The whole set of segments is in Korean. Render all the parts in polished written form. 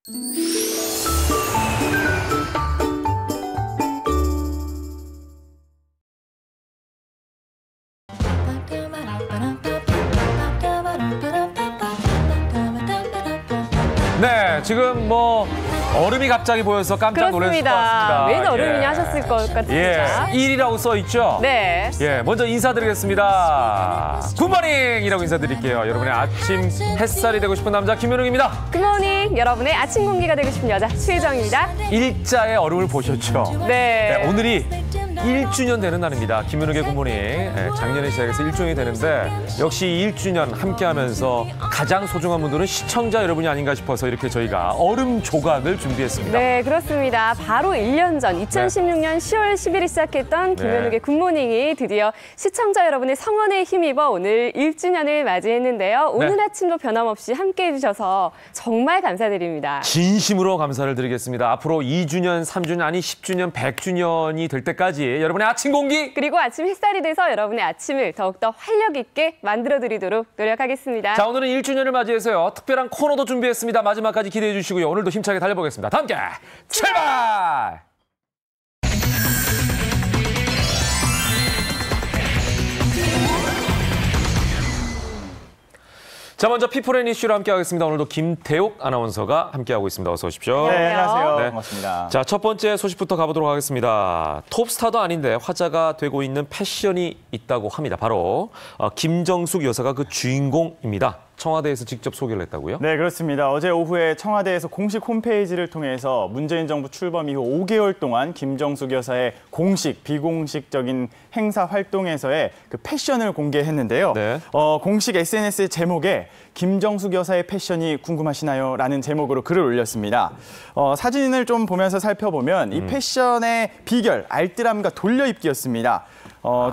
네, 지금 뭐 얼음이 갑자기 보여서 깜짝 놀랐을 것 같습니다. 웬 얼음이냐 하셨을 것 같습니다. 예, 1이라고 써 있죠? 네. 예, 먼저 인사드리겠습니다. 굿모닝이라고 인사드릴게요. 여러분의 아침 햇살이 되고 싶은 남자 김현웅입니다. 굿모닝, 여러분의 아침 공기가 되고 싶은 여자 최희정입니다. 일자의 얼음을 보셨죠? 네. 오늘이 1주년 되는 날입니다. 김현욱의 굿모닝. 예, 작년에 시작해서 1주년이 되는데 역시 1주년 함께하면서 가장 소중한 분들은 시청자 여러분이 아닌가 싶어서 이렇게 저희가 얼음 조각을 준비했습니다. 네, 그렇습니다. 바로 1년 전 2016년 10월 10일에 시작했던 김현욱의 굿모닝이 드디어 시청자 여러분의 성원에 힘입어 오늘 1주년을 맞이했는데요. 오늘 아침도 변함없이 함께해 주셔서 정말 감사드립니다. 진심으로 감사를 드리겠습니다. 앞으로 2주년, 3주년, 아니 10주년, 100주년이 될 때까지 여러분의 아침 공기 그리고 아침 햇살이 돼서 여러분의 아침을 더욱더 활력 있게 만들어드리도록 노력하겠습니다. 자, 오늘은 1주년을 맞이해서요. 특별한 코너도 준비했습니다. 마지막까지 기대해 주시고요. 오늘도 힘차게 달려보겠습니다. 다 함께 출발! 자, 먼저 피플앤 이슈로 함께하겠습니다. 오늘도 김태욱 아나운서가 함께하고 있습니다. 어서 오십시오. 네, 안녕하세요. 네. 반갑습니다. 자, 첫 번째 소식부터 가보도록 하겠습니다. 톱스타도 아닌데 화제가 되고 있는 패션이 있다고 합니다. 바로 김정숙 여사가 그 주인공입니다. 청와대에서 직접 소개를 했다고요? 네, 그렇습니다. 어제 오후에 청와대에서 공식 홈페이지를 통해서 문재인 정부 출범 이후 5개월 동안 김정숙 여사의 공식, 비공식적인 행사 활동에서의 그 패션을 공개했는데요. 네. 공식 SNS 제목에 김정숙 여사의 패션이 궁금하시나요? 라는 제목으로 글을 올렸습니다. 사진을 좀 보면서 살펴보면 이 패션의 비결, 알뜰함과 돌려입기였습니다.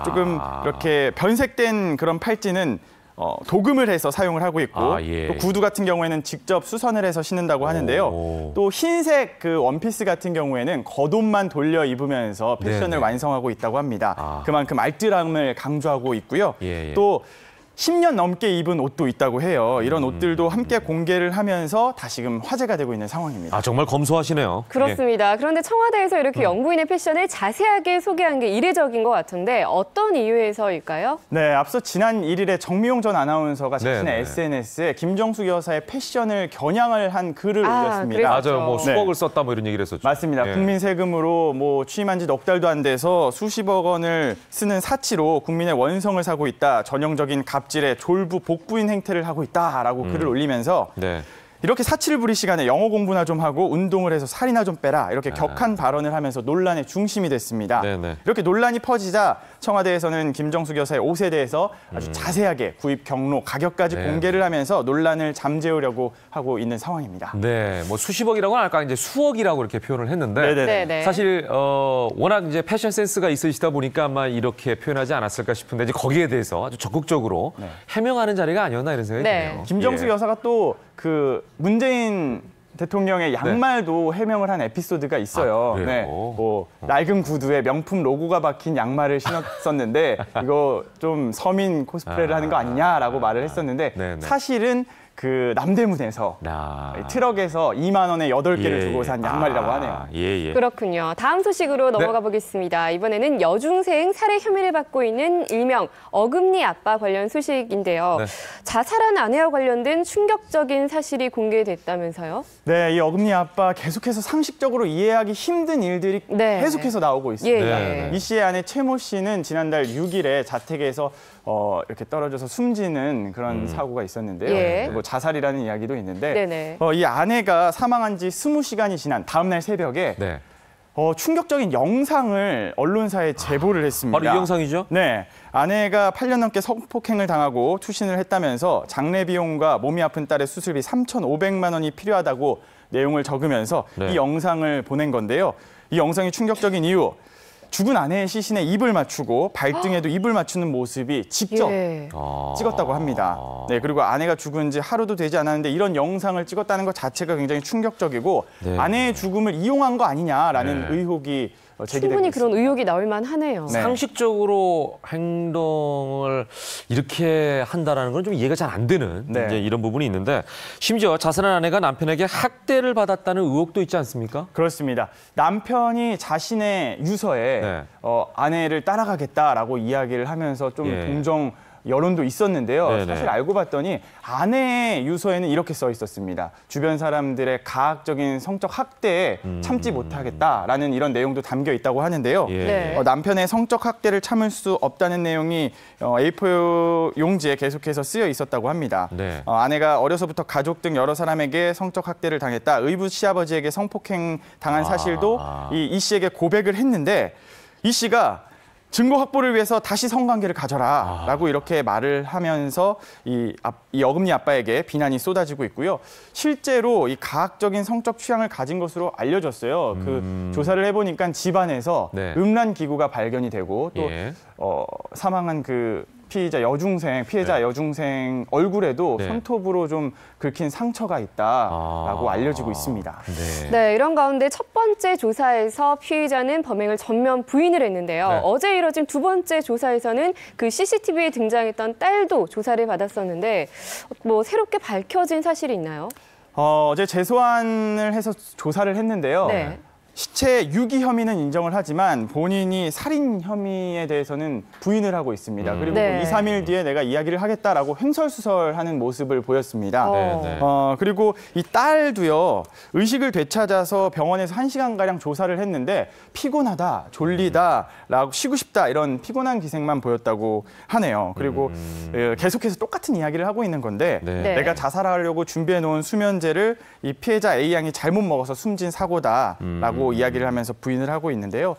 조금 이렇게 변색된 그런 팔찌는 도금을 해서 사용을 하고 있고 또 구두 같은 경우에는 직접 수선을 해서 신는다고 하는데요. 또 흰색 그 원피스 같은 경우에는 겉옷만 돌려 입으면서 패션을 완성하고 있다고 합니다. 그만큼 알뜰함을 강조하고 있고요. 또 10년 넘게 입은 옷도 있다고 해요. 이런 옷들도 함께 공개를 하면서 다시금 화제가 되고 있는 상황입니다. 아, 정말 검소하시네요. 그렇습니다. 그런데 청와대에서 이렇게 영부인의 패션을 자세하게 소개한 게 이례적인 것 같은데 어떤 이유에서일까요? 네, 앞서 지난 1일에 정미용 전 아나운서가 자신의 SNS에 김정숙 여사의 패션을 겨냥을 한 글을 올렸습니다. 맞아요. 뭐 수억을 썼다 뭐 이런 얘기를 했었죠. 맞습니다. 국민 세금으로 뭐 취임한 지 넉 달도 안 돼서 수십억 원을 쓰는 사치로 국민의 원성을 사고 있다. 전형적인 갑질의 졸부 복부인 행태를 하고 있다라고 글을 올리면서 이렇게 사치를 부릴 시간에 영어 공부나 좀 하고 운동을 해서 살이나 좀 빼라. 이렇게 격한 발언을 하면서 논란의 중심이 됐습니다. 이렇게 논란이 퍼지자 청와대에서는 김정숙 여사의 옷에 대해서 아주 자세하게 구입 경로, 가격까지 공개를 하면서 논란을 잠재우려고 하고 있는 상황입니다. 네, 뭐 수십억이라고는 할까 이제 수억이라고 이렇게 표현을 했는데 사실 워낙 이제 패션 센스가 있으시다 보니까 아마 이렇게 표현하지 않았을까 싶은데 이제 거기에 대해서 아주 적극적으로 해명하는 자리가 아니었나 이런 생각이 드네요. 김정숙 여사가 또 그 문재인 대통령의 양말도 해명을 한 에피소드가 있어요. 뭐 낡은 구두에 명품 로고가 박힌 양말을 신었었는데 이거 좀 서민 코스프레를 하는 거 아니냐라고 말을 했었는데 사실은 그 남대문에서 트럭에서 2만 원에 8개를 주고 산 양말이라고 하네요. 그렇군요. 다음 소식으로 넘어가 보겠습니다. 이번에는 여중생 살해 혐의를 받고 있는 일명 어금니 아빠 관련 소식인데요. 자살한 아내와 관련된 충격적인 사실이 공개됐다면서요? 네, 이 어금니 아빠 계속해서 상식적으로 이해하기 힘든 일들이 계속해서 나오고 있습니다. 이 씨의 아내 최모 씨는 지난달 6일에 자택에서 이렇게 떨어져서 숨지는 그런 사고가 있었는데요. 뭐 자살이라는 이야기도 있는데 이 아내가 사망한 지 20시간이 지난 다음 날 새벽에 충격적인 영상을 언론사에 제보를 했습니다. 바로 이 영상이죠? 네. 아내가 8년 넘게 성폭행을 당하고 투신을 했다면서 장례 비용과 몸이 아픈 딸의 수술비 3,500만 원이 필요하다고 내용을 적으면서 이 영상을 보낸 건데요. 이 영상이 충격적인 이유. 죽은 아내의 시신에 입을 맞추고 발등에도 입을 맞추는 모습이 직접 찍었다고 합니다. 네, 그리고 아내가 죽은 지 하루도 되지 않았는데 이런 영상을 찍었다는 것 자체가 굉장히 충격적이고 아내의 죽음을 이용한 거 아니냐라는 의혹이 제기되고 충분히 있습니다. 그런 의혹이 나올 만하네요. 네. 상식적으로 행동을 이렇게 한다라는 건 좀 이해가 잘 안 되는 네. 이제 이런 부분이 있는데 심지어 자살한 아내가 남편에게 학대를 받았다는 의혹도 있지 않습니까? 그렇습니다. 남편이 자신의 유서에 네. 아내를 따라가겠다라고 이야기를 하면서 좀 예. 동정 여론도 있었는데요. 네네. 사실 알고 봤더니 아내의 유서에는 이렇게 써 있었습니다. 주변 사람들의 가학적인 성적 학대에 참지 못하겠다라는 이런 내용도 담겨 있다고 하는데요. 예. 네. 남편의 성적 학대를 참을 수 없다는 내용이 A4 용지에 계속해서 쓰여 있었다고 합니다. 네. 아내가 어려서부터 가족 등 여러 사람에게 성적 학대를 당했다. 의붓 시아버지에게 성폭행 당한 사실도 이 씨에게 고백을 했는데 이 씨가 증거 확보를 위해서 다시 성관계를 가져라라고 이렇게 말을 하면서 이 어금니 아빠에게 비난이 쏟아지고 있고요. 실제로 이 가학적인 성적 취향을 가진 것으로 알려졌어요. 그 조사를 해보니까 집안에서 네. 음란 기구가 발견이 되고 또 예. 사망한 그 피해자 여중생 얼굴에도 네. 손톱으로 좀 긁힌 상처가 있다라고 알려지고 있습니다. 네. 네, 이런 가운데 첫 번째 조사에서 피의자는 범행을 전면 부인을 했는데요. 네. 어제 이뤄진 두 번째 조사에서는 그 CCTV에 등장했던 딸도 조사를 받았었는데 뭐 새롭게 밝혀진 사실이 있나요? 어제 재소환을 해서 조사를 했는데요. 네. 시체 유기 혐의는 인정을 하지만 본인이 살인 혐의에 대해서는 부인을 하고 있습니다. 그리고 네. 2, 3일 뒤에 내가 이야기를 하겠다라고 횡설수설하는 모습을 보였습니다. 네, 네. 그리고 이 딸도요. 의식을 되찾아서 병원에서 1시간가량 조사를 했는데 피곤하다, 졸리다, 라고 쉬고 싶다 이런 피곤한 기색만 보였다고 하네요. 그리고 계속해서 똑같은 이야기를 하고 있는 건데 네. 네. 내가 자살하려고 준비해놓은 수면제를 이 피해자 A양이 잘못 먹어서 숨진 사고다라고 이야기를 하면서 부인을 하고 있는데요.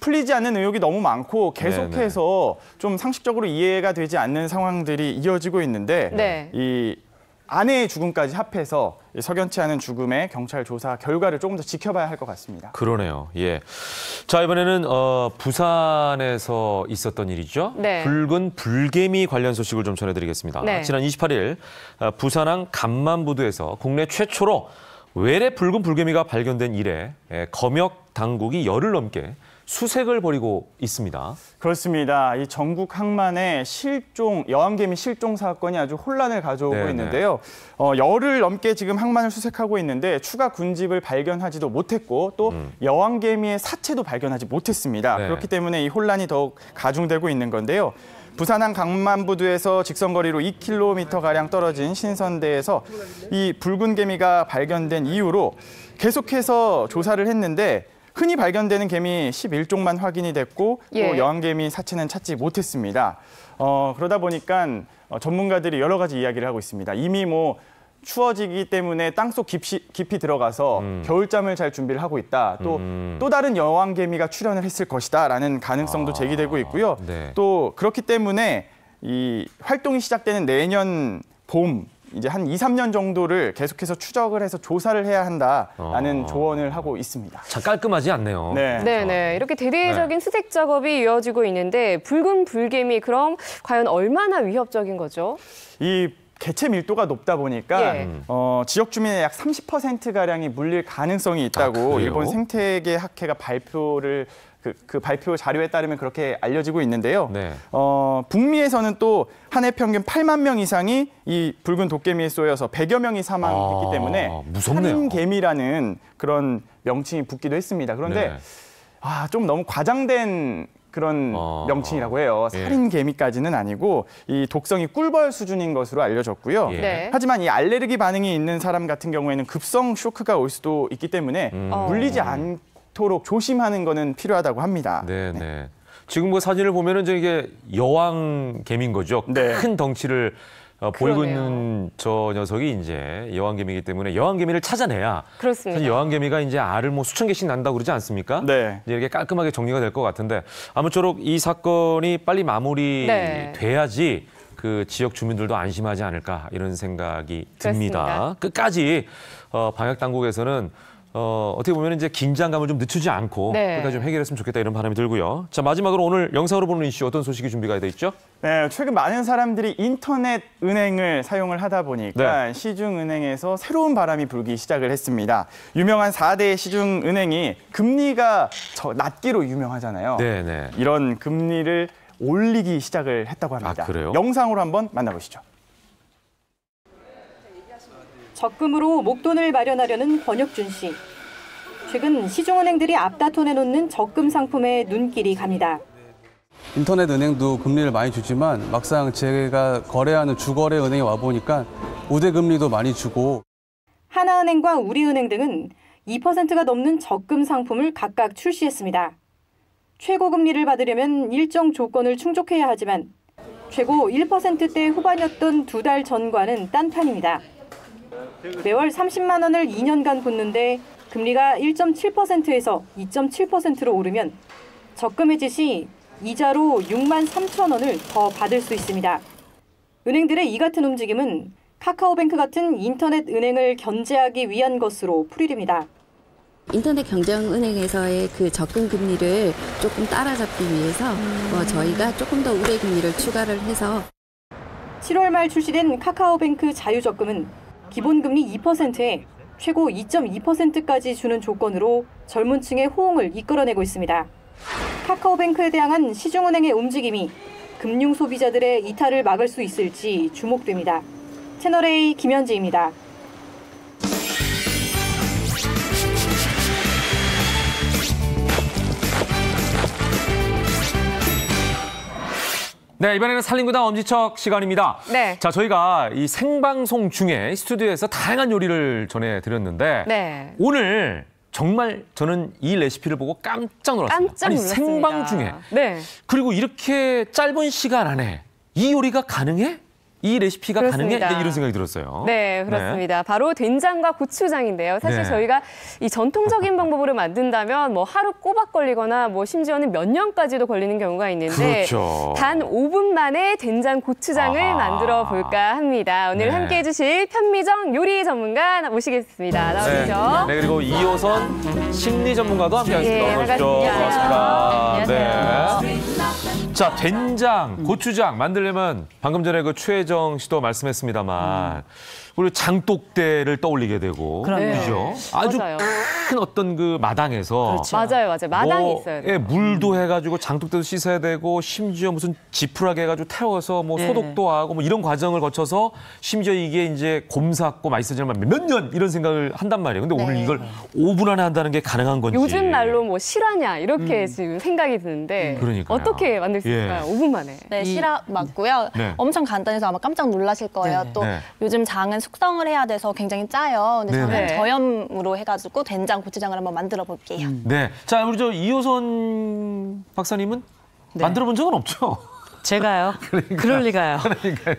풀리지 않는 의혹이 너무 많고 계속해서 좀 상식적으로 이해가 되지 않는 상황들이 이어지고 있는데 네. 이 아내의 죽음까지 합해서 석연치 않은 죽음의 경찰 조사 결과를 조금 더 지켜봐야 할 것 같습니다. 그러네요. 예. 자, 이번에는 부산에서 있었던 일이죠. 네. 붉은 불개미 관련 소식을 좀 전해드리겠습니다. 네. 지난 28일 부산항 간만부두에서 국내 최초로 외래 붉은 불개미가 발견된 이래 검역 당국이 열흘 넘게 수색을 벌이고 있습니다. 그렇습니다. 이 전국 항만의 여왕개미 실종 사건이 아주 혼란을 가져오고 네네. 있는데요. 열흘 넘게 지금 항만을 수색하고 있는데 추가 군집을 발견하지도 못했고 또 여왕개미의 사체도 발견하지 못했습니다. 네. 그렇기 때문에 이 혼란이 더욱 가중되고 있는 건데요. 부산항 강만부두에서 직선거리로 2km가량 떨어진 신선대에서 이 붉은 개미가 발견된 이후로 계속해서 조사를 했는데 흔히 발견되는 개미 11종만 확인이 됐고 또 예. 여왕개미 사체는 찾지 못했습니다. 그러다 보니까 전문가들이 여러 가지 이야기를 하고 있습니다. 이미 추워지기 때문에 땅속 깊이 들어가서 겨울잠을 잘 준비를 하고 있다. 또 다른 여왕개미가 출현을 했을 것이다라는 가능성도 제기되고 있고요. 네. 또 그렇기 때문에 이 활동이 시작되는 내년 봄 이제 한 2, 3년 정도를 계속해서 추적을 해서 조사를 해야 한다라는 조언을 하고 있습니다. 참 깔끔하지 않네요. 네. 이렇게 대대적인 수색 작업이 이어지고 있는데 붉은 불개미 그럼 과연 얼마나 위협적인 거죠? 이 개체 밀도가 높다 보니까 예. 지역 주민의 약 30%가량이 물릴 가능성이 있다고 그래요? 일본 생태계 학회가 발표를 그 발표 자료에 따르면 그렇게 알려지고 있는데요. 네. 북미에서는 또 한 해 평균 8만 명 이상이 이 붉은 도깨미에 쏘여서 100여 명이 사망했기 때문에 무섭네요. 살인개미라는 그런 명칭이 붙기도 했습니다. 그런데 네. 좀 너무 과장된 그런 명칭이라고 해요. 예. 살인개미까지는 아니고 이 독성이 꿀벌 수준인 것으로 알려졌고요. 예. 네. 하지만 이 알레르기 반응이 있는 사람 같은 경우에는 급성 쇼크가 올 수도 있기 때문에 물리지 않도록 조심하는 거는 필요하다고 합니다. 네. 지금 사진을 보면은 이게 여왕 개미인 거죠. 네. 큰 덩치를 보이고 그러네요. 있는 저 녀석이 이제 여왕 개미이기 때문에 여왕 개미를 찾아내야 그렇습니다. 사실 여왕 개미가 이제 알을 수천 개씩 난다고 그러지 않습니까? 네. 이제 이렇게 깔끔하게 정리가 될 것 같은데 아무쪼록 이 사건이 빨리 마무리돼야지 그 지역 주민들도 안심하지 않을까 이런 생각이 듭니다. 그렇습니다. 끝까지 방역 당국에서는 어떻게 보면 이제 긴장감을 좀 늦추지 않고 끝까지 좀 해결했으면 좋겠다 이런 바람이 들고요. 자, 마지막으로 오늘 영상으로 보는 이슈 어떤 소식이 준비가 돼 있죠? 네, 최근 많은 사람들이 인터넷 은행을 사용을 하다 보니까 시중은행에서 새로운 바람이 불기 시작을 했습니다. 유명한 4대 시중은행이 금리가 낮기로 유명하잖아요. 네네. 이런 금리를 올리기 시작을 했다고 합니다. 아, 그래요? 영상으로 한번 만나보시죠. 적금으로 목돈을 마련하려는 권혁준 씨. 최근 시중은행들이 앞다퉈 내놓는 적금 상품에 눈길이 갑니다. 인터넷 은행도 금리를 많이 주지만 막상 제가 거래하는 주거래 은행에 와보니까 우대 금리도 많이 주고 하나은행과 우리은행 등은 2%가 넘는 적금 상품을 각각 출시했습니다. 최고 금리를 받으려면 일정 조건을 충족해야 하지만 최고 1%대 후반이었던 2달 전과는 딴판입니다. 매월 30만 원을 2년간 붓는데 금리가 1.7%에서 2.7%로 오르면 적금 해지 시 이자로 6만 3천 원을 더 받을 수 있습니다. 은행들의 이 같은 움직임은 카카오뱅크 같은 인터넷 은행을 견제하기 위한 것으로 풀이됩니다. 인터넷 경쟁은행에서의 그 적금 금리를 조금 따라잡기 위해서 저희가 조금 더 우대 금리를 추가를 해서 7월 말 출시된 카카오뱅크 자유적금은 기본금리 2%에 최고 2.2%까지 주는 조건으로 젊은 층의 호응을 이끌어내고 있습니다. 카카오뱅크에 대항한 시중은행의 움직임이 금융 소비자들의 이탈을 막을 수 있을지 주목됩니다. 채널A 김현지입니다. 네, 이번에는 살림구당 엄지척 시간입니다. 네. 자, 저희가 이 생방송 중에 스튜디오에서 다양한 요리를 전해드렸는데 오늘 정말 저는 이 레시피를 보고 깜짝 놀랐습니다. 깜짝 놀랐습니다. 생방 중에. 네. 그리고 이렇게 짧은 시간 안에 이 요리가 가능해? 이 레시피가 그렇습니다. 가능해? 이런 생각이 들었어요. 네, 그렇습니다. 네. 바로 된장과 고추장인데요. 사실 저희가 이 전통적인 방법으로 만든다면 뭐 하루 꼬박 걸리거나 뭐 심지어는 몇 년까지도 걸리는 경우가 있는데 그렇죠. 단 5분 만에 된장 고추장을 만들어 볼까 합니다. 오늘 함께해 주실 편미정 요리 전문가 모시겠습니다. 나오시죠. 네, 그리고 이호선 심리 전문가도 함께하겠습니다. 예, 반갑습니다. 안녕하세요. 자, 된장, 고추장 만들려면 방금 전에 그 최혜정 씨도 말씀했습니다만 우리 장독대를 떠올리게 되고 그죠? 아주 맞아요. 큰 어떤 그 마당에서 맞아요. 마당이 있어요. 예, 물도 해가지고 장독대도 씻어야 되고 심지어 무슨 지푸라기 해가지고 태워서 뭐 소독도 하고 뭐 이런 과정을 거쳐서 심지어 이게 이제 곰삭고 맛있어지려면 몇 년 이런 생각을 한단 말이에요. 근데 오늘 이걸 5분 안에 한다는 게 가능한 건지. 요즘 날로 뭐 실화냐 이렇게 지금 생각이 드는데 그러니까요. 어떻게 만들 수 있을까요? 5분 만에. 네, 실화 맞고요. 네. 엄청 간단해서 아마 깜짝 놀라실 거예요. 또 요즘 장은 숙성을 해야 돼서 굉장히 짜요. 근데 저는 저염으로 해가지고 된장, 고추장을 한번 만들어 볼게요. 네. 자, 우리 저 이호선 박사님은 만들어 본 적은 없죠? 제가요? 그럴 리가요.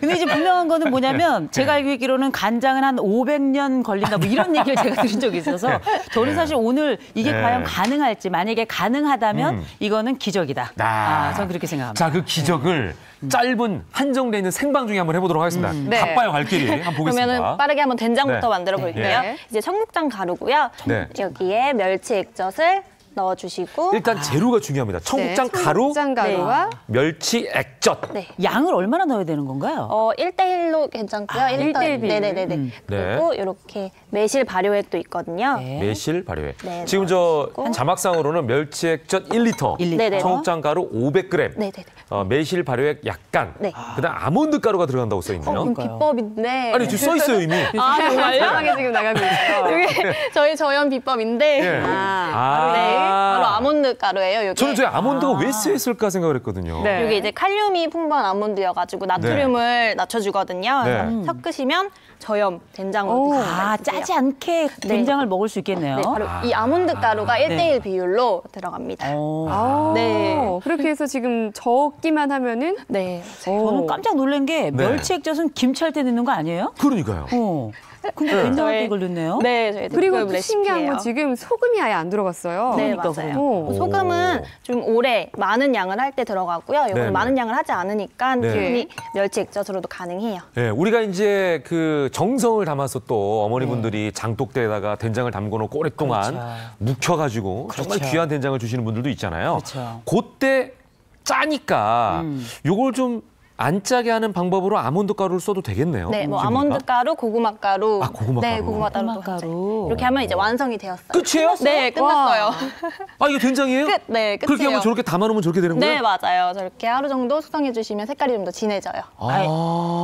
근데 이제 분명한 거는 뭐냐면 제가 알기로는 간장은 한 500년 걸린다 뭐 이런 얘기를 제가 들은 적이 있어서 저는 사실 오늘 이게 과연 가능할지 만약에 가능하다면 이거는 기적이다. 저는 그렇게 생각합니다. 자, 그 기적을 짧은 한정돼 있는 생방 중에 한번 해보도록 하겠습니다. 바빠요, 갈 길이. 한번 보겠습니다. 그러면은 빠르게 한번 된장부터 만들어 볼게요. 이제 청국장 가루고요. 여기에 멸치 액젓을 넣어주시고 일단 재료가 중요합니다. 청국장 가루, 청국장 가루와 멸치 액젓. 양을 얼마나 넣어야 되는 건가요? 1대1로 괜찮고요. 1대1 비율. 네네네. 그리고 이렇게 매실 발효액도 있거든요. 매실 발효액. 네, 지금 저 자막상으로는 멸치 액젓 1리터, 1리터. 네네. 청국장 가루 500g, 네네네. 매실 발효액 약간, 그다음 아몬드 가루가 들어간다고 써 있네요. 비법인데. 아니, 지금 써 있어요 이미. 정말요? 다양하게 지금 나가고 있어요. 이게 저희 저염 비법인데. 바로 아몬드 가루예요. 요게. 저는 저 아몬드가 왜 쓰였을까 생각을 했거든요. 이게 이제 칼륨이 풍부한 아몬드여가지고 나트륨을 낮춰주거든요. 그래서 섞으시면 저염 된장으로 드시면 되세요. 짜지 않게 된장을 먹을 수 있겠네요. 네, 바로 이 아몬드 가루가 1대1 비율로 들어갑니다. 네. 그렇게 해서 지금 적기만 하면은 네. 저는 깜짝 놀란 게 멸치 액젓은 김치할 때 넣는 거 아니에요? 그러니까요. 근데 된장한테 걸렸네요. 네, 저희 그리고 특급 또 신기한 건 레시피예요. 지금 소금이 아예 안 들어갔어요. 네, 그러니까 맞아요. 소금은 좀 오래 많은 양을 할 때 들어가고요. 네네. 이거는 많은 양을 하지 않으니까 네. 충분히 멸치 액젓으로도 가능해요. 네, 우리가 이제 그 정성을 담아서 또 어머니분들이 장독대에다가 된장을 담궈 놓고 오랫동안 그렇죠. 묵혀가지고 정말 그렇죠. 귀한 된장을 주시는 분들도 있잖아요. 그렇죠. 그때 짜니까 요걸 좀 안 짜게 하는 방법으로 아몬드 가루를 써도 되겠네요. 네, 뭐 지금 보니까. 아몬드 가루, 고구마 가루. 아, 고구마 네, 가루. 고구마 가루도 고구마 가루. 가루. 이렇게 하면 이제 완성이 되었어요. 끝이에요? 네, 끝났어요. 아, 이거 된장이에요? 끝, 네, 끝이에요. 그렇게 하면 저렇게 담아놓으면 저렇게 되는 거예요? 네, 맞아요. 저렇게 하루 정도 숙성해 주시면 색깔이 좀 더 진해져요.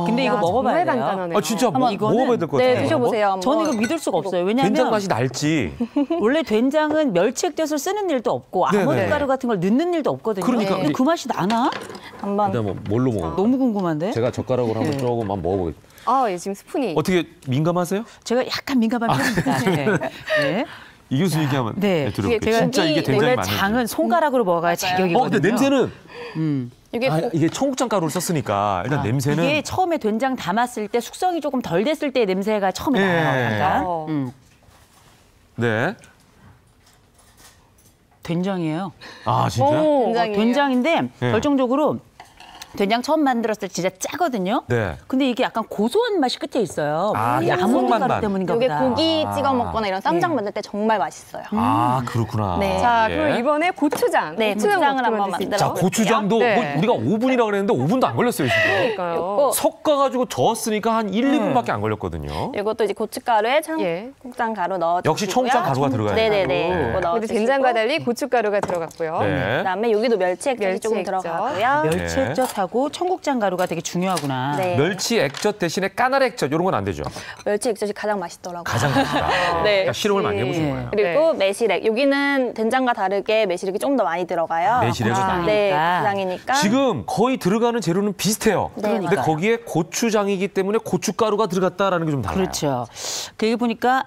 근데 이거 먹어봐야 정말 돼요. 간단하네요. 아, 진짜 한번 이거는- 먹어봐야 될 것 같아요. 네, 드셔보세요. 한번. 저는 이거 믿을 수가 없어요. 된장 왜냐하면 맛이 날지. 원래 된장은 멸치 액젓을 쓰는 일도 없고 네네. 아몬드 가루 같은 걸 넣는 일도 없거든요. 그러니까 근데 그 맛이 나나? 한번 일단 뭐 뭘로 먹어요? 너무 궁금한데. 제가 젓가락으로 한번 조금만 먹어보겠습니다. 아, 예, 지금 스푼이. 어떻게 민감하세요? 제가 약간 민감한 편입니다. 네. 네. 이 교수 얘기하면 네. 들어볼게요. 제가 진짜 이게 된장이 원래 맞는지. 장은 손가락으로 먹어야 제격이거든요. 근데 냄새는 이게 이게 청국장 가루를 썼으니까 일단 냄새는 이게 처음에 된장 담았을 때 숙성이 조금 덜 됐을 때 냄새가 처음에 예. 나요. 약간. 어. 네. 된장이에요. 아, 진짜? 된장이에요. 된장인데 네. 결정적으로 된장 처음 만들었을 때 진짜 짜거든요. 네. 근데 이게 약간 고소한 맛이 끝에 있어요. 아, 이게 약간 아몬드 가루 맛만. 때문인가 이게 보다. 고기 찍어 먹거나 이런 쌈장 만들 때 정말 맛있어요. 아, 그렇구나. 네. 자, 예. 그럼 이번에 고추장. 네, 고추장을 어떻게 한번 만들 수 있죠? 자, 만들어 고추장도 네. 우리가 5분이라고 그랬는데 5분도 안 걸렸어요, 지금. 그러니까요. 섞어가지고 저었으니까 한 1, 2분밖에 안 걸렸거든요. 이것도 이제 고춧가루에 예. 청국장 가루 넣어 역시 청국장 가루가 들어가요. 네네네. 네. 이거 넣어 근데 된장과 달리 고춧가루가 들어갔고요. 네. 그다음에 여기도 멸치 액젓이 멸치 조금 액젓. 들어가고요. 멸치 네. 액젓하고 청국장 가루가 되게 중요하구나. 네. 멸치 액젓 대신에 까나리 액젓 이런 건 안 되죠. 멸치 액젓이 가장 맛있더라고요. 가장 맛있다. 네. 그러니까 실험을 많이 해보신 네. 거예요. 그리고 매실액. 여기는 된장과 다르게 매실액이 좀 더 많이 들어가요. 매실액이 고추장이니까. 네, 고추장이니까. 지금 거의 들어가는 재료는 비슷해요. 네, 근데 맞아요. 거기에 고추장이기 때문에 고춧가루가 들어갔다라는 게 좀 달라요. 그렇죠. 그게 보니까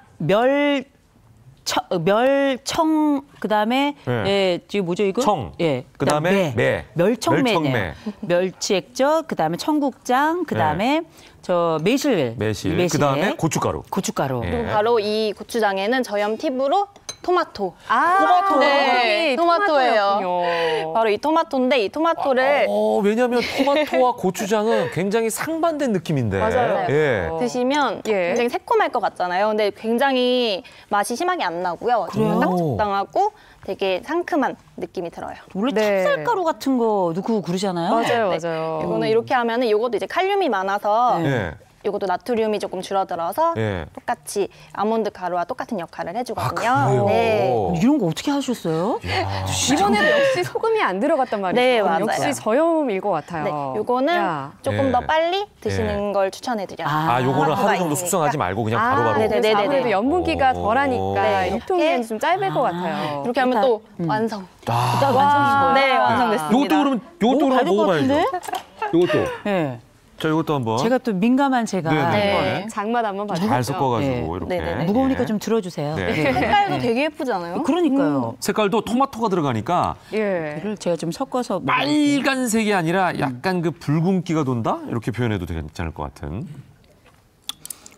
멸청 그다음에 네. 예, 지금 뭐죠 이거? 청. 예. 그다음에 매. 멸청매네요. 멸청매. 멸치 액젓, 그다음에 청국장, 그다음에 저 매실. 매실. 그다음에 고춧가루. 고춧가루. 예. 그리고 바로 이 고추장에는 저염 팁으로 토마토. 토마토. 네, 토마토예요. 토마토였군요. 바로 이 토마토인데 이 토마토를 왜냐하면 토마토와 고추장은 굉장히 상반된 느낌인데. 맞아요. 예. 드시면 예. 굉장히 새콤할 것 같잖아요. 근데 굉장히 맛이 심하게 안 나고요. 그래요? 딱 적당하고 되게 상큼한 느낌이 들어요. 원래 네. 찹쌀가루 같은 거 넣고 그러잖아요. 맞아요, 네. 맞아요. 이거는 이렇게 하면은 이것도 이제 칼륨이 많아서 네. 예. 이것도 나트륨이 조금 줄어들어서 예. 똑같이 아몬드 가루와 똑같은 역할을 해주거든요. 아, 그래요? 네. 이런 거 어떻게 하셨어요? 이번에도 역시 소금이 안 들어갔단 말이죠. 네, 맞아요. 역시 저염일 것 같아요. 네, 요거는 야. 조금 예. 더 빨리 드시는 걸 추천해드려요. 아, 요거는 하루 정도 있으니까. 숙성하지 말고 그냥 바로바로. 네네. 그래서 아무래도 염분기가 오. 덜하니까 네, 유통기한이 좀 짧을 것 같아요. 이렇게 하면 또 완성. 일단 완성인 거예요. 네, 완성됐습니다. 요것도 그러면 요것도 뭐 그럼 것 먹어봐야죠. 같은데? 요것도. 네. 자, 요것도 한번. 제가 또 민감한 제가 네, 네. 네. 장맛 한번 봐주세요. 잘 섞어가지고 네. 이렇게. 네네네. 무거우니까 예. 좀 들어주세요. 네. 색깔도 되게 예쁘잖아요. 그러니까요. 색깔도 토마토가 들어가니까 예. 이를 제가 좀 섞어서 먹어볼게요. 빨간색이 아니라 약간 그 붉은기가 돈다? 이렇게 표현해도 괜찮을 것 같은.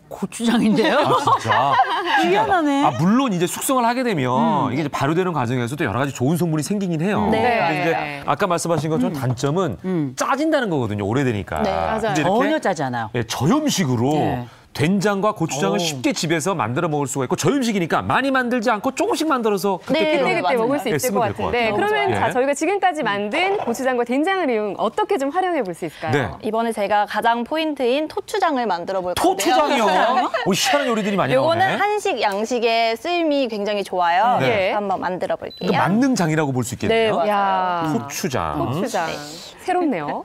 고추장인데요. 진짜. 희한하네. 아, 물론 이제 숙성을 하게 되면 이게 이제 발효되는 과정에서도 여러 가지 좋은 성분이 생기긴 해요. 네. 근데 이제 아까 말씀하신 것처럼 단점은 짜진다는 거거든요. 오래되니까. 네, 맞아요. 근데 이렇게 전혀 짜지 않아요. 예, 저염식으로 네. 된장과 고추장을 오. 쉽게 집에서 만들어 먹을 수가 있고 저염식이니까 많이 만들지 않고 조금씩 만들어서 그때 네, 필요한 그때 맞아요. 먹을 수 예, 있을 것 쓰면 될것 같은데 같아요. 그러면 예. 자 저희가 지금까지 만든 고추장과 된장을 이용 어떻게 좀 활용해 볼 수 있을까요? 네. 이번에 제가 가장 포인트인 토추장을 만들어 볼 건데요. 토추장이요? 오, 희한한 요리들이 많이 나오네. 요거는 한식, 양식에 쓰임이 굉장히 좋아요. 네. 한번 만들어 볼게요. 그러니까 만능장이라고 볼 수 있겠네요. 네, 맞아요. 야, 토추장. 고추장 새롭네요.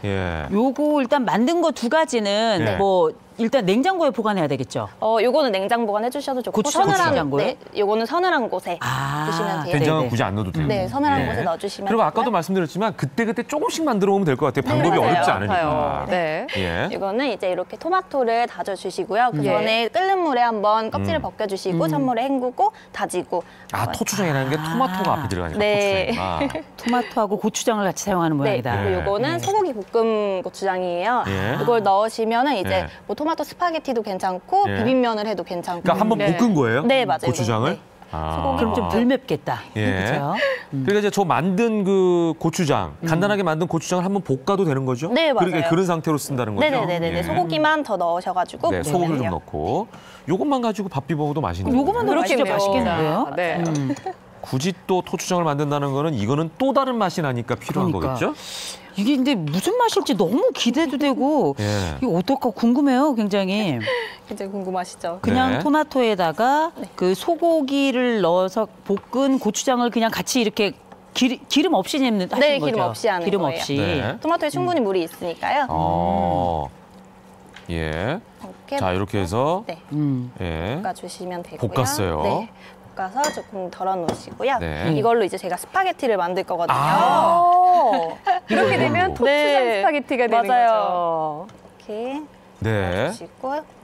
예. 요거 일단 만든 거 두 가지는 네. 뭐 일단 냉장고에 보관해야 되겠죠. 요거는 냉장 보관해 주셔도 좋고 고추장 냉장고에? 네, 요거는 서늘한 곳에 두시면 돼요. 된장은 네네. 굳이 안 넣어도 되고. 네, 서늘한 예. 곳에 넣어주시면 그리고 아까도 되고요. 말씀드렸지만 그때그때 조금씩 만들어 오면 될 것 같아요. 방법이 맞아요. 어렵지 같아요. 않으니까. 네. 예. 이거는 이제 이렇게 토마토를 다져 주시고요. 그 예. 전에 끓는 물에 한번 껍질을 벗겨 주시고 찬물에 헹구고 다지고. 아, 토추장이라는 게 토마토가 앞에 들어가니까 네. 토추장이구나. 토마토하고 고추장을 같이 사용하는 네, 모양이다. 그리고 요거는 소고기 볶음 고추장이에요. 예. 이걸 넣으시면은 이제 예. 뭐 토마토 스파게티도 괜찮고 예. 비빔면을 해도 괜찮고. 그러니까 한번 네. 볶은 거예요? 네, 맞아요. 고추장을? 네. 그럼 좀 덜 맵겠다. 예. 그렇죠? 그러니까 이제 저 만든 그 고추장, 간단하게 만든 고추장을 한번 볶아도 되는 거죠? 네, 맞아요. 그러니까 그런 상태로 쓴다는 거죠? 네네네네. 예. 소고기만 더 넣으셔가지고. 네, 소고기를 좀 넣고. 요것만 가지고 밥 비벼 먹어도 맛있네요. 요거만 넣으면 진짜 그렇겠네요. 맛있겠는데요? 네. 굳이 또 토추장을 만든다는 거는 이거는 또 다른 맛이 나니까 필요한 그러니까. 거겠죠? 이게 근데 무슨 맛일지 너무 기대도 되고 예. 이거 어떨까 궁금해요, 굉장히. 굉장히 궁금하시죠? 그냥 네. 토마토에다가 그 소고기를 넣어서 볶은 고추장을 그냥 같이 이렇게 기름 없이 하시는 거죠? 네, 기름 없이 하는 기름 거예요. 없이. 네. 토마토에 충분히 물이 있으니까요. 예. 이렇게 자, 이렇게 해서 네, 예. 볶아주시면 되고요. 볶았어요. 네, 볶아서 조금 덜어 놓으시고요. 네. 이걸로 이제 제가 스파게티를 만들 거거든요. 이렇게 되면 토추장 네. 스파게티가 되는 맞아요. 거죠. 이렇게 네. 주시고.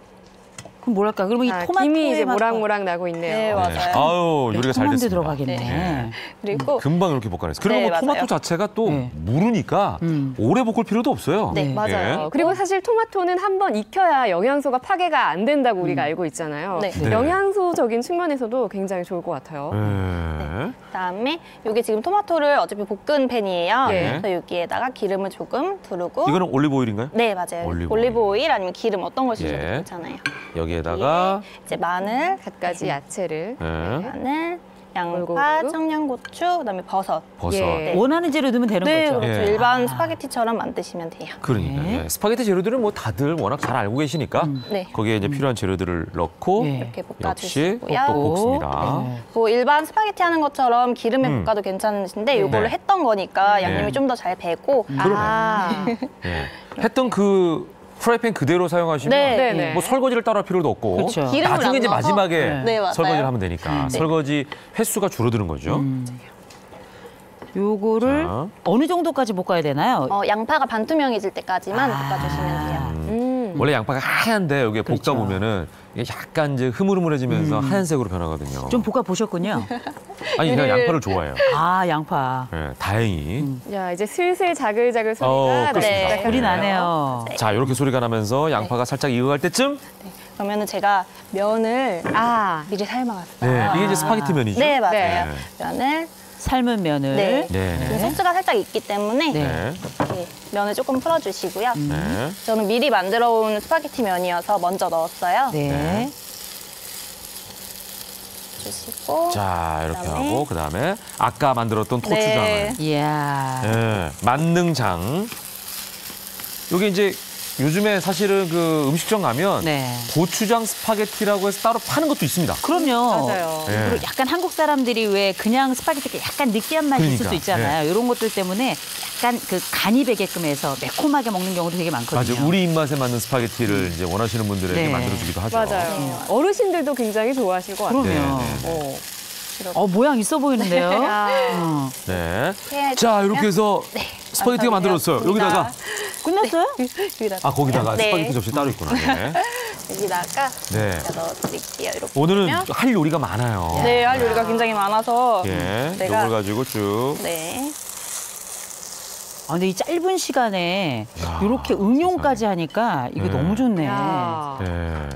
그럼 뭐랄까? 그러면 이 토마토에 김이 이제 모락모락 나고 있네요. 네, 맞아요. 아유, 요리가 잘 매콤한데 됐습니다. 들어가겠네. 네. 그리고 금방 이렇게 볶아냈어요. 그리고 네, 뭐 토마토 맞아요. 자체가 또 네. 무르니까 오래 볶을 필요도 없어요. 네, 맞아요. 예. 그리고 사실 토마토는 한번 익혀야 영양소가 파괴가 안 된다고 우리가 알고 있잖아요. 네. 네. 영양소적인 측면에서도 굉장히 좋을 것 같아요. 네. 그다음에 이게 지금 토마토를 어차피 볶은 팬이에요. 네. 그래서 여기에다가 기름을 조금 두르고. 이거는 올리브 오일인가요? 네, 맞아요. 올리브 오일 아니면 기름 어떤 걸 쓰셔도 예. 괜찮아요. 여기에다가 이제 마늘, 갖가지 야채를. 네. 마늘, 양파, 골고루. 청양고추, 그다음에 버섯. 버섯. 예. 원하는 재료 넣으면 되는 네, 거죠? 그렇죠. 예. 일반 스파게티처럼 만드시면 돼요. 그러니까 네. 예. 스파게티 재료들은 뭐 다들 워낙 잘 알고 계시니까 네. 거기에 이제 필요한 재료들을 넣고 예. 이렇게 역시 볶아주시고요. 또 볶습니다. 네. 뭐 일반 스파게티 하는 것처럼 기름에 볶아도 괜찮으신데 이걸로 네. 했던 거니까 네. 양념이 좀 더 잘 배고. 그러네. 예. 했던 그 프라이팬 그대로 사용하시면 네. 네. 뭐 설거지를 따로 할 필요도 없고 그렇죠. 기름을 나중에 안 이제 넣어서? 마지막에 네, 맞아요. 설거지를 하면 되니까 설거지 횟수가 줄어드는 거죠. 요거를 자. 어느 정도까지 볶아야 되나요? 양파가 반투명해질 때까지만 볶아주시면 돼요. 원래 양파가 하얀데 여기에 볶다 그렇죠. 보면은 이게 약간 이제 흐물흐물해지면서 하얀색으로 변하거든요. 좀 볶아 보셨군요. 아니 그냥 양파를 좋아해요. 아, 양파. 예, 다행히. 야, 이제 슬슬 자글자글 소리가 그렇습니다. 나기 네. 시작하네요. 불이 나네요. 자, 이렇게 소리가 나면서 양파가 살짝 익어갈 때쯤 그러면은 제가 면을 아, 미리 삶아왔어요. 네, 이게 이제 스파게티 면이죠. 네, 맞아요. 네. 면을 삶은 면을. 네. 네. 지금 소스가 살짝 있기 때문에 네. 네. 이렇게 면을 조금 풀어주시고요. 네. 저는 미리 만들어 온 스파게티 면이어서 먼저 넣었어요. 네. 주시고 자, 이렇게 그다음에 하고 그다음에 아까 만들었던 토추장을 네. 이야. 예, 만능장. 요게 이제 요즘에 사실은 그 음식점 가면 네. 고추장 스파게티라고 해서 따로 파는 것도 있습니다. 그럼요. 맞아요. 예. 그리고 약간 한국 사람들이 왜 그냥 스파게티가 약간 느끼한 맛이 있을 그러니까, 수 있잖아요. 이런 것들 때문에 약간 그 간이 배게끔 해서 매콤하게 먹는 경우도 되게 많거든요. 맞아요. 우리 입맛에 맞는 스파게티를 이제 원하시는 분들에게 네. 만들어주기도 하죠. 맞아요. 어르신들도 굉장히 좋아하실 것 같아요. 그러면. 네, 모양 있어 보이는데요. 아, 네. 이렇게 자, 이렇게 해서 스파게티가 만들어졌어요. 여기다가 끝났어요? 여기다가 거기다가 네. 스파게티 접시 따로 있구나. 네. 여기다가 네. 제가 넣어드릴게요. 이렇게 오늘은 보면. 할 요리가 많아요. 네, 할 요리가 굉장히 많아서 예. 내가 이걸 가지고 쭉. 네. 아, 근데 이 짧은 시간에 야, 이렇게 응용까지 하니까 이거 네. 너무 좋네. 야. 네.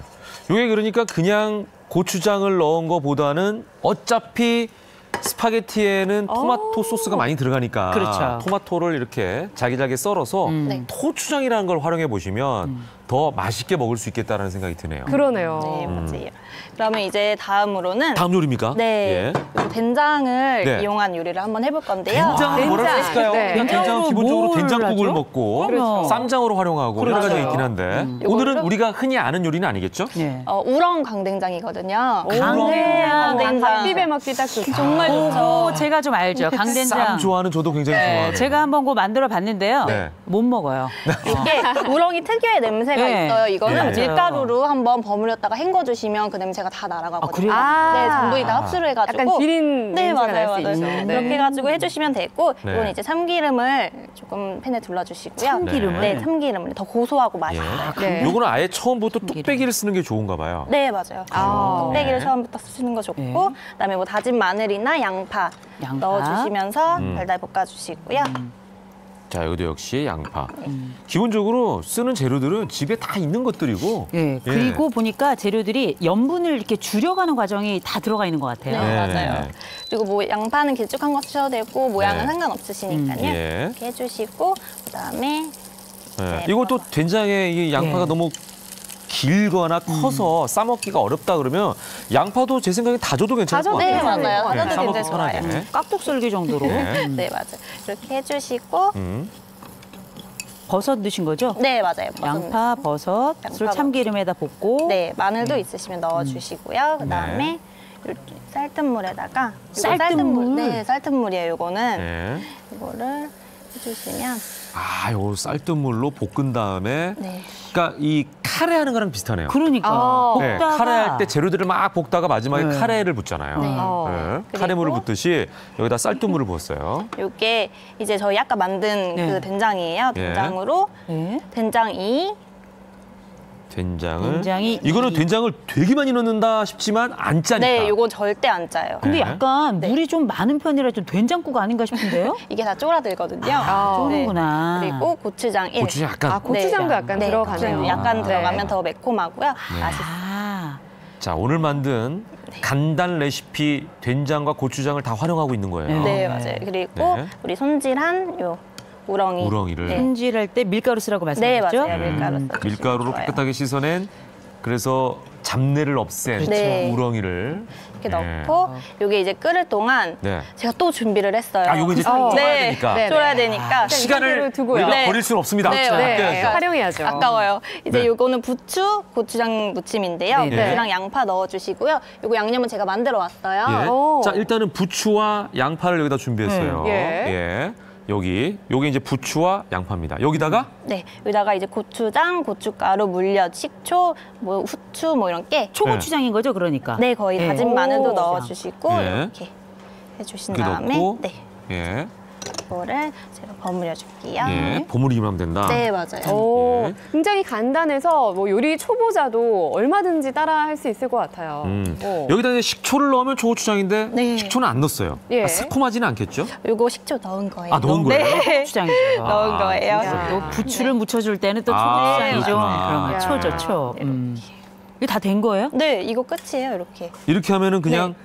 요게 그러니까 그냥 고추장을 넣은 거보다는 어차피 스파게티에는 토마토 소스가 많이 들어가니까 그렇죠. 토마토를 이렇게 잘게 썰어서 네. 토추장이라는 걸 활용해 보시면 더 맛있게 먹을 수 있겠다는 생각이 드네요. 그러네요. 네, 맞아요. 그러면 이제 다음으로는 다음 요리입니까? 네, 예. 요 된장을 네. 이용한 요리를 한번 해볼 건데요. 된장은 뭐라 된장. 했을까요? 네. 그냥 된장은 된장으로 기본적으로 뭘 된장국을 하죠? 먹고 그렇죠. 쌈장으로 활용하고 여러 가지가 맞아요. 있긴 한데 요걸로? 오늘은 우리가 흔히 아는 요리는 아니겠죠? 네. 우렁 강된장이거든요. 강된장. 밥 비벼 먹기 딱 좋다. 정말 오, 좋죠. 제가 좀 알죠. 강된장. 쌈 좋아하는 저도 굉장히 좋아하는. 제가 한번 그거 만들어 봤는데요. 네. 못 먹어요. 이게 우렁이 특유의 냄새가 네. 있어요. 이거는 네. 밀가루로 한번 버무렸다가 헹궈주시면 그 냄새가 다 날아가거든요. 그래요? 네, 전분이 다 흡수를 해가지고. 약간 비린 네, 냄새가 맞아요, 날 수 맞아요. 있죠. 네. 그렇게 해가지고 해주시면 되고, 네. 이건 이제 참기름을 조금 팬에 둘러주시고요. 참기름을? 네, 참기름을 더 고소하고 예. 맛있어요. 네. 요거는 아예 처음부터 뚝배기를 쓰는 게 좋은가 봐요. 네, 맞아요. 뚝배기를 네. 처음부터 쓰시는 거 좋고, 네. 그다음에 뭐 다진 마늘이나 양파 양파. 넣어주시면서 달달 볶아주시고요. 자, 여기도 역시 양파. 기본적으로 쓰는 재료들은 집에 다 있는 것들이고. 예. 그리고 보니까 재료들이 염분을 이렇게 줄여가는 과정이 다 들어가 있는 것 같아요. 네, 맞아요. 그리고 뭐 양파는 길쭉한 거 쓰셔도 되고 모양은 상관없으시니까요. 이렇게 해주시고 그다음에 이것도 된장에 이 양파가 너무 길거나 커서 싸먹기가 어렵다 그러면 양파도 제 생각엔 다 줘도 괜찮을 것 같아요. 네, 맞아요. 다져도 싸먹기 굉장히 좋아요. 편하게. 깍둑 썰기 정도로. 네, 맞아요. 이렇게 해주시고 버섯 넣으신 거죠? 네, 맞아요. 양파, 버섯을 양파 참기름에다 볶고. 네, 마늘도 있으시면 넣어주시고요. 그다음에 이렇게 쌀뜨물에다가 쌀뜨물? 네, 쌀뜨물이에요. 요거는 네. 이거를 해주시면 요 쌀뜨물로 볶은 다음에 네. 그러니까 이 카레 하는 거랑 비슷하네요. 그러니까 네, 볶다가 카레 할 때 재료들을 막 볶다가 마지막에 네. 카레를 붓잖아요. 네. 네. 카레물을 붓듯이 여기다 쌀뜨물을 부었어요. 요게 이제 저희 아까 만든 네. 그 된장이에요. 된장으로 네. 된장 2, 된장이 이거는 된장을 되게 많이 넣는다 싶지만 안 짜니까. 네, 요건 절대 안 짜요. 근데 네. 약간 물이 좀 많은 편이라 좀 된장국 아닌가 싶은데요? 이게 다 쫄아들거든요. 쪼는구나. 네. 그리고 고추장 1. 고추장 약간. 고추장도 약간 네, 들어가네요. 고추장 약간 네. 들어가면 더 매콤하고요. 맛있어요. 아, 자, 오늘 만든 간단 레시피 된장과 고추장을 다 활용하고 있는 거예요. 네, 맞아요. 그리고 네. 우리 손질한 요 우렁이를. 네. 손질할 때 밀가루 쓰라고 네, 말씀하셨죠? 맞아요. 밀가루 써주시면 밀가루로 좋아요. 깨끗하게 씻어낸 그래서 잡내를 없앤 네. 우렁이를 이렇게 네. 넣고 요게 이제 끓을 동안 네. 제가 또 준비를 했어요. 요거 이제 쫄아야 네. 되니까. 네. 쫄아야 되니까 시간을 두고요. 우리가 네. 버릴 수는 없습니다. 네, 자, 네. 아껴야죠. 활용해야죠. 아까워요. 이제 네. 요거는 부추, 고추장 무침인데요. 네. 부추랑 양파 넣어주시고요. 요거 양념은 제가 만들어 왔어요. 예. 오. 자, 일단은 부추와 양파를 여기다 준비했어요. 예. 예. 요게 이제 부추와 양파입니다. 여기다가 네, 여기다가 이제 고추장, 고춧가루, 물엿, 식초, 뭐 후추 뭐 이런 게 초고추장인 거죠, 그러니까? 네, 거의 네. 다진 마늘도 오. 넣어주시고 예. 이렇게 해주신 이렇게 다음에 넣고 네, 예. 이거를 제가 버무려 줄게요. 예. 버무리기만 하면 된다. 네, 맞아요. 오, 예. 굉장히 간단해서 뭐 요리 초보자도 얼마든지 따라 할 수 있을 것 같아요. 오. 여기다 이제 식초를 넣으면 초고추장인데 네. 식초는 안 넣었어요. 예. 새콤하지는 않겠죠? 요거 식초 넣은 거예요. 아, 넣은 거예요? 네, 고추장이죠. 넣은 거예요. 야. 또 부추를 묻혀줄 때는 또 아, 초고추장이 좀 그렇구나. 그런 거 야. 초죠, 초. 이게 다 된 거예요? 네, 이거 끝이에요. 이렇게. 이렇게 하면은 그냥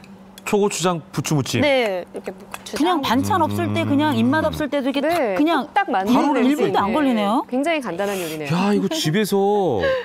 초고추장 부추무침. 네, 이렇게 고추장. 그냥 반찬 없을 때, 그냥 입맛 없을 때도 이게 네, 그냥 딱 만드는 바로 수 1분도 안 있는 걸리네요. 굉장히 간단한 요리네요. 야, 이거 집에서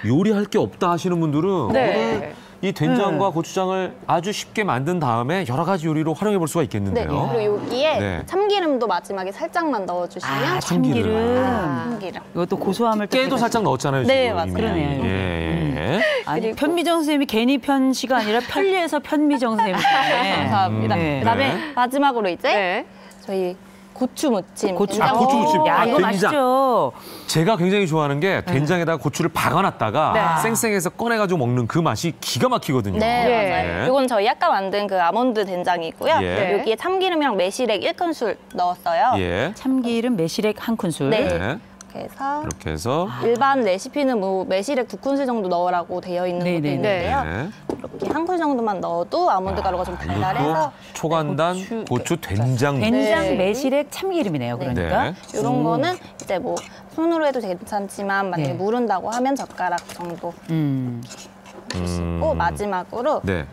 요리할 게 없다 하시는 분들은 네. 오늘 이 된장과 고추장을 아주 쉽게 만든 다음에 여러 가지 요리로 활용해 볼 수가 네, 있겠는데요. 그리고 여기에 네. 참기름도 마지막에 살짝만 넣어주시면 아, 참기름. 참기름. 이것도 고소함을 또 깨도 살짝 넣었잖아요. 네, 지금 맞아요. 이미. 그러네요. 예. 아니, 그리고- 편미정 선생님이 괜히 편시가 아니라 편리해서 편미정 선생님이네. 감사합니다. 네. 그다음에 네. 마지막으로 이제 네. 저희 고추 무침. 고추. 된장 고추 무침. 야, 이거 된장. 맛있죠? 제가 굉장히 좋아하는 게 된장에다가 고추를 박아놨다가 네. 쌩쌩해서 꺼내가지고 먹는 그 맛이 기가 막히거든요. 네, 예. 맞아요. 네. 이건 저희 아까 만든 그 아몬드 된장이고요. 예. 여기에 참기름이랑 매실액 1큰술 넣었어요. 예. 참기름, 매실액 한 큰술. 네. 네. 그래서 이렇게 해서 일반 레시피는 뭐 매실액 2큰술 정도 넣으라고 되어 있는 네, 것도 네, 네. 있는데요. 네. 이렇게 한 큰술 정도만 넣어도 아몬드 가루가 좀 달달해서 초간단 고추 된장. 된장, 네. 매실액, 참기름이네요. 그러니까. 네. 이런 거는 이제 뭐 손으로 해도 괜찮지만 만약에 네. 무른다고 하면 젓가락 정도 주시고 마지막으로 네.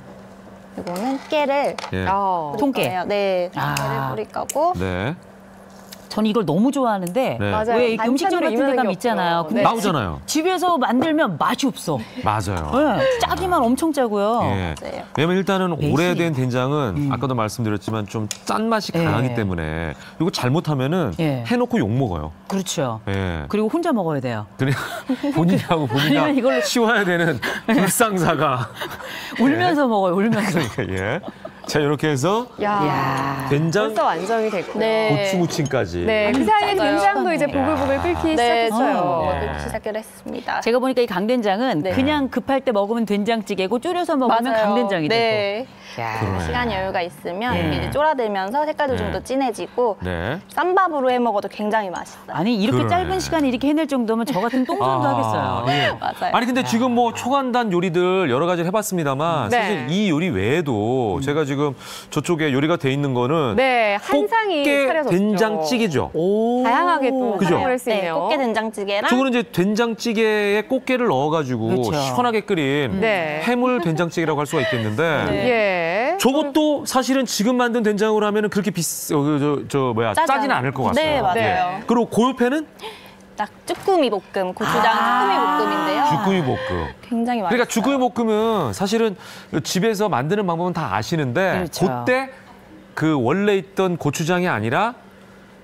이거는 깨를 예. 아, 통깨. 거예요. 네, 아. 깨를 뿌릴 거고 네. 전 이걸 너무 좋아하는데 네. 맞아요. 왜 이렇게 음식점 반찬으로 같은 데 이만한 가면 게 있잖아요. 없죠. 근데 네. 나오잖아요. 집에서 만들면 맛이 없어. 맞아요. 네, 짜기만 엄청 짜고요. 예. 맞아요. 왜냐면 일단은 매실. 오래된 된장은 아까도 말씀드렸지만 좀 짠맛이 예. 강하기 때문에 이거 잘못하면은 예. 해놓고 욕먹어요. 그렇죠. 예. 그리고 혼자 먹어야 돼요. 그래 본인하고 본인이 아니면 이걸로 치워야 되는 불상사가. 울면서 먹어요, 울면서. 예. 자, 이렇게 해서 야, 된장, 벌써 완성이 됐고. 네. 고추무침까지. 네, 그 사이에 맞아요. 된장도 이제 보글보글 끓기 네, 시작했어요. 네. 넣기 시작을 했습니다. 제가 보니까 이 강된장은 네. 그냥 급할 때 먹으면 된장찌개고 졸여서 먹으면 강된장이 되고. 네. 시간 여유가 있으면 이게 이제 쫄아들면서 색깔도 좀 더 진해지고 쌈밥으로 해 먹어도 굉장히 맛있어요. 아니 이렇게 짧은 시간에 이렇게 해낼 정도면 저 같은 똥손도 하겠어요. 맞아요. 아니 근데 지금 뭐 초간단 요리들 여러 가지를 해봤습니다만 사실 이 요리 외에도 제가 지금 저쪽에 요리가 돼 있는 거는 한상이 차려졌죠. 된장찌개죠. 다양하게 또 활용할 수 있네요. 꽃게 된장찌개랑 저거는 이제 된장찌개에 꽃게를 넣어가지고 시원하게 끓인 해물 된장찌개라고 할 수가 있겠는데 저것도 사실은 지금 만든 된장으로 하면은 그렇게 짜지는 않을 것 같아요. 네, 맞아요. 그리고 그 옆에는 딱 쭈꾸미 볶음, 고추장 쭈꾸미 볶음인데요. 쭈꾸미 볶음. 굉장히 맛있어요. 그러니까 쭈꾸미 볶음은 사실은 집에서 만드는 방법은 다 아시는데 그때 그 원래 있던 고추장이 아니라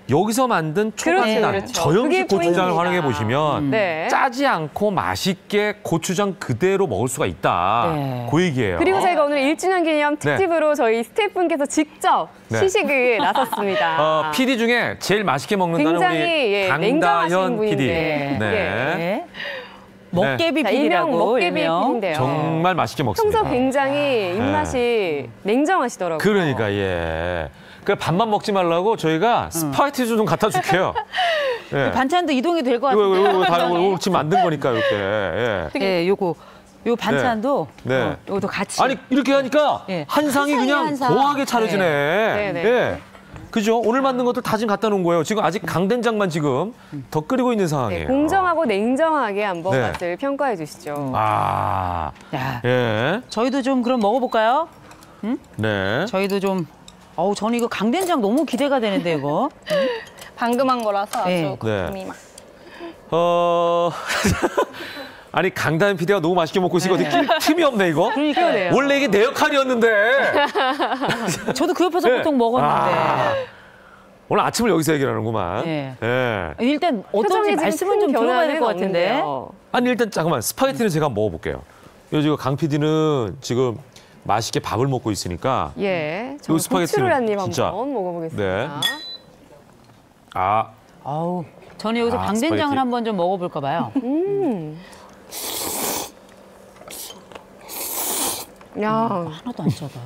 여기서 만든 초간단 저염식 고추장을 활용해 보시면 짜지 않고 맛있게 고추장 그대로 먹을 수가 있다. 그 얘기예요. 그리고 저희가 오늘 1주년 기념 특집으로 저희 스태프분께서 직접 시식을 나섰습니다. PD 중에 제일 맛있게 먹는다는 우리 강다현 PD. 먹개비 PD라고 먹개비 PD인데요. 정말 맛있게 먹습니다. 평소 굉장히 입맛이 냉정하시더라고요. 그러니까 그 밥만 먹지 말라고 저희가 스파게티 좀 갖다 줄게요. 반찬도 이동이 될 것 같아요. 이거 지금 만든 거니까 이렇게. 요 반찬도 요것도 같이. 아니 이렇게 하니까 한 상이 그냥 고하게 차려지네. 그죠? 오늘 만든 것들 다 지금 갖다 놓은 거예요. 지금 아직 강된장만 지금 더 끓이고 있는 상황이에요. 공정하고 냉정하게 한번 맛을 평가해 주시죠. 저희도 좀 그럼 먹어볼까요? 네. 저희도 좀. 저는 이거 강된장 너무 기대가 되는데 이거. 방금 한 거라서 아주 고음이 막. 아니 강다현 PD가 너무 맛있게 먹고 있으니까 어디 낄 틈이 없네 이거. 그러니까요. 원래 이게 내 역할이었는데. 저도 그 옆에서 보통 먹었는데. 오늘 아침을 여기서 해결하는구만. 일단 어떤지 말씀을 좀 들어봐야 될 것 같은데. 아니 일단 잠깐만 스파게티는 제가 한번 먹어볼게요. 지금 강 PD는 지금 맛있게 밥을 먹고 있으니까. 저 고추를 한 입 한번 먹어보겠습니다. 저는 여기서 강된장을 스파게티. 한번 좀 먹어볼까 봐요. 야, 하나도 안 짜다.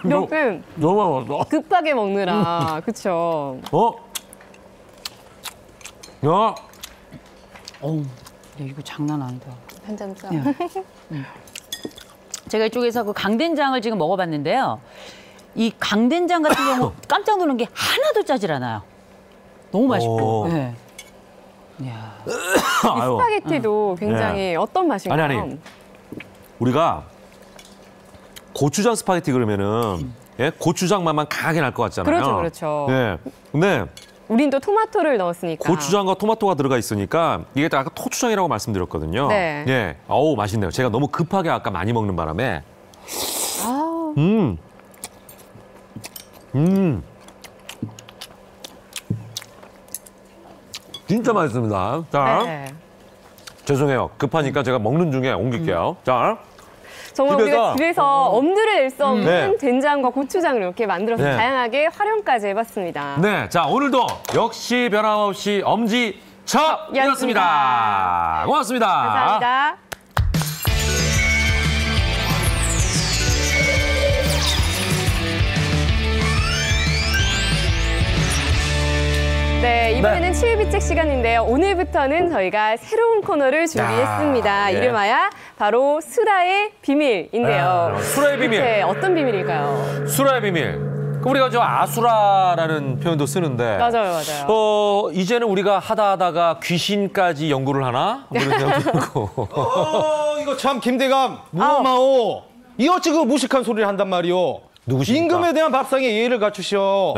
이렇게 너무 맛있어. 급하게 먹느라, 그쵸? 야. 이거 장난 아니다. 한 잔 짜. 제가 이쪽에서 그 강된장을 지금 먹어봤는데요. 이 강된장 같은 경우 깜짝 놀란 게 하나도 짜질 않아요. 너무 맛있고. 이 스파게티도 굉장히 어떤 맛인가요? 아니. 우리가 고추장 스파게티 그러면은 고추장 맛만 강하게 날 것 같잖아요. 그렇죠. 근데 우린 또 토마토를 넣었으니까. 고추장과 토마토가 들어가 있으니까 이게 아까 토추장이라고 말씀드렸거든요. 어우 맛있네요. 제가 너무 급하게 아까 많이 먹는 바람에. 진짜 맛있습니다. 자, 죄송해요. 급하니까 제가 먹는 중에 옮길게요. 자, 정말 우리가 집에서 엄두를 낼 수 없는 된장과 고추장을 이렇게 만들어서 다양하게 활용까지 해봤습니다. 자 오늘도 역시 변함없이 엄지척이었습니다. 고맙습니다. 감사합니다. 이번에는 치유비책 시간인데요. 오늘부터는 저희가 새로운 코너를 준비했습니다. 이름하여 바로 수라의 비밀인데요. 수라의 비밀. 어떤 비밀일까요? 수라의 비밀. 우리가 저 아수라라는 표현도 쓰는데. 맞아요. 이제는 우리가 하다가 귀신까지 연구를 하나? 그런 생각도 들고. 이거 참 김대감 무엄하오. 이거 지금 무식한 소리를 한단 말이오. 누구십니까? 임금에 대한 밥상에 예의를 갖추시오.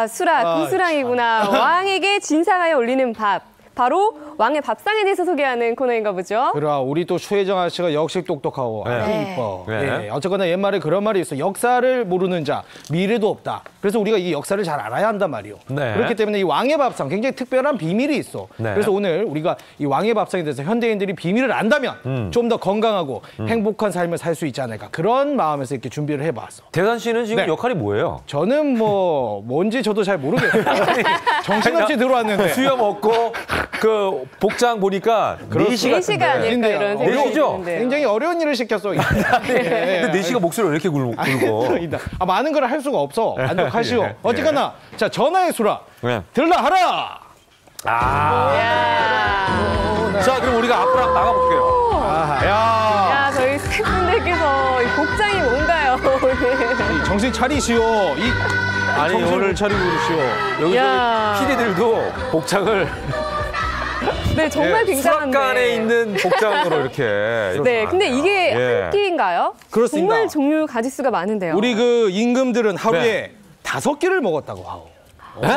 수라, 구수랑이구나. 왕에게 진상하여 올리는 밥. 바로 왕의 밥상에 대해서 소개하는 코너인가 보죠. 그래, 우리 또 추혜정 아저씨가 역시 똑똑하고 아주 이뻐. 어쨌거나 옛말에 그런 말이 있어. 역사를 모르는 자, 미래도 없다. 그래서 우리가 이 역사를 잘 알아야 한단 말이오. 그렇기 때문에 이 왕의 밥상 굉장히 특별한 비밀이 있어. 그래서 오늘 우리가 이 왕의 밥상에 대해서 현대인들이 비밀을 안다면 좀 더 건강하고 행복한 삶을 살 수 있지 않을까. 그런 마음에서 이렇게 준비를 해봤어. 대단 씨는 지금 역할이 뭐예요? 저는 뭔지 저도 잘 모르겠어요. 정신없이 들어왔는데. 수염 없고 그 복장 보니까 4시 같은데. 4시가 아닐까 이런 생각이 4시죠? 드는데요. 굉장히 어려운 일을 시켰어. 근데 4시가 목소리를 왜 이렇게 굵어? 많은 걸 할 수가 없어. 만족하시오. 어쨌거나 자 전화의 수라 들라 하라. 자, 그럼 우리가 앞으로 나가볼게요. 야, 저희 스태프분들께서 이 복장이 뭔가요? 정신 차리시오. 아니, 정신을 차리고 그러시오. 여기 PD들도 복장을 네, 정말 굉장한데. 수락관에 있는 복장으로 이렇게. 네, 근데 이게 한 끼인가요? 그렇습니다. 정말 종류 가짓수가 많은데요. 우리 그 임금들은 하루에 5끼를 먹었다고 하오.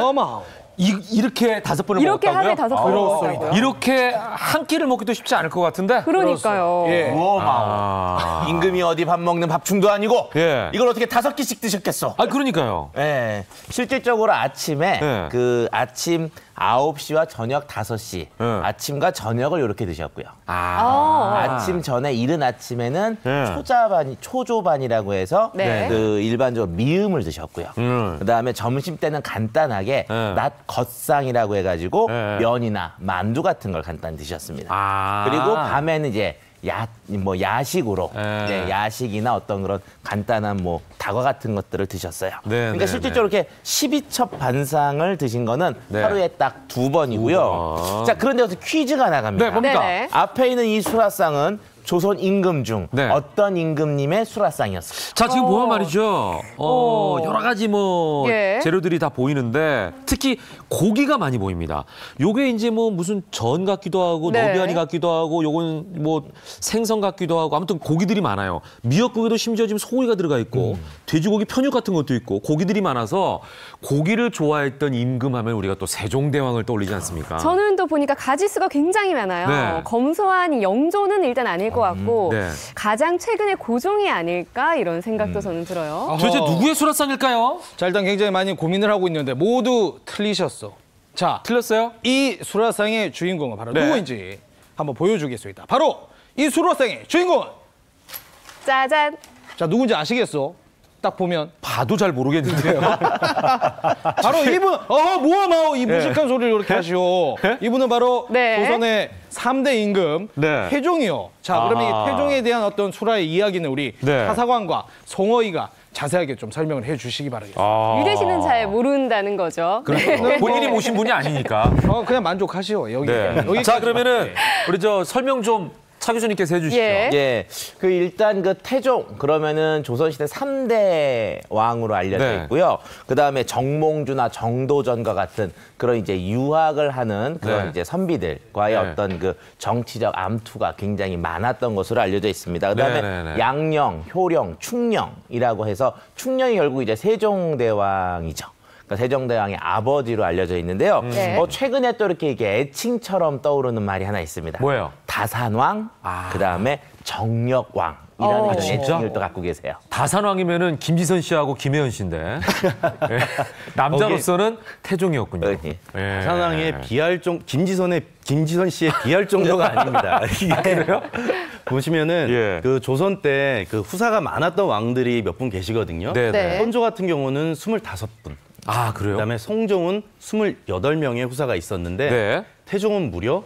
어마하오. 이렇게 5번을 이렇게 먹었다고요? 하루에 5번 먹었다고요? 이렇게 한 끼를 먹기도 쉽지 않을 것 같은데? 그러니까요. 예. 임금이 어디 밥 먹는 밥충도 아니고 예. 이걸 어떻게 5끼씩 드셨겠어? 그러니까요. 예. 실질적으로 아침에 예. 그 아침 9시와 저녁 5시 아침과 저녁을 이렇게 드셨고요. 아침 전에 이른 아침에는 초조반이라고 해서 네. 그 일반적으로 미음을 드셨고요. 그다음에 점심 때는 간단하게 낮 겉상이라고 해가지고 면이나 만두 같은 걸 간단히 드셨습니다. 그리고 밤에는 이제 야식으로 야식이나 어떤 그런 간단한 다과 같은 것들을 드셨어요. 그러니까 실질적으로 이렇게 12첩 반상을 드신 거는 하루에 딱 2번이고요. 자, 그런데 여기서 퀴즈가 나갑니다. 네, 뭡니까? 네네. 앞에 있는 이 수라상은 조선 임금 중 어떤 임금님의 수라상이었을까요? 자, 지금 보면 말이죠. 여러 가지 예. 재료들이 다 보이는데 특히 고기가 많이 보입니다. 요게 이제 무슨 전 같기도 하고 너비아니 같기도 하고 요건 생선 같기도 하고 아무튼 고기들이 많아요. 미역국에도 심지어 지금 소고기가 들어가 있고 돼지고기 편육 같은 것도 있고 고기들이 많아서 고기를 좋아했던 임금 하면 우리가 또 세종대왕을 떠올리지 않습니까? 저는 또 보니까 가짓수가 굉장히 많아요. 네. 검소한 영조는 일단 아닐 것 같고 가장 최근에 고종이 아닐까 이런 생각도 저는 들어요. 도대체 누구의 수라상일까요? 자, 일단 굉장히 많이 고민을 하고 있는데 모두 틀리셨어. 자, 틀렸어요? 이 수라상의 주인공은 바로 누구인지 한번 보여주겠습니다. 바로 이 수라상의 주인공은 짜잔. 자, 누군지 아시겠어? 딱 보면 봐도 잘 모르겠는데요. 바로 이분. 뭐하마오 이 무식한 소리를 이렇게 하시오. 이분은 바로 조선의 3대 임금 태종이요. 자, 그러면 이 태종에 대한 어떤 수라의 이야기는 우리 하사관과 송어이가 자세하게 좀 설명을 해주시기 바라겠습니다. 유대 씨는 잘 모른다는 거죠. 그렇죠. 본인이 모신 분이 아니니까. 그냥 만족하시오. 여기. 자, 그러면은 우리 설명 좀 차 교수님께서 해주시죠. 그 일단 그 태종 그러면은 조선시대 3대 왕으로 알려져 있고요. 그 다음에 정몽주나 정도전과 같은 그런 이제 유학을 하는 그런 이제 선비들과의 어떤 그 정치적 암투가 굉장히 많았던 것으로 알려져 있습니다. 그 다음에 양령, 효령, 충령이라고 해서 충령이 결국 이제 세종대왕이죠. 그러니까 세종대왕의 아버지로 알려져 있는데요. 최근에 또 이렇게 애칭처럼 떠오르는 말이 하나 있습니다. 뭐예요? 다산왕, 그다음에 정력왕이라는 애칭을 또 갖고 계세요. 다산왕이면은 김지선 씨하고 김혜연 씨인데 남자로서는 태종이었군요. 다산왕의 김지선 씨의 비할 정도가 아닙니다. 그래요? 보시면은 그 조선 때 그 후사가 많았던 왕들이 몇 분 계시거든요. 선조 같은 경우는 25분. 그래요? 그다음에 성종은 28명의 후사가 있었는데 태종은 무려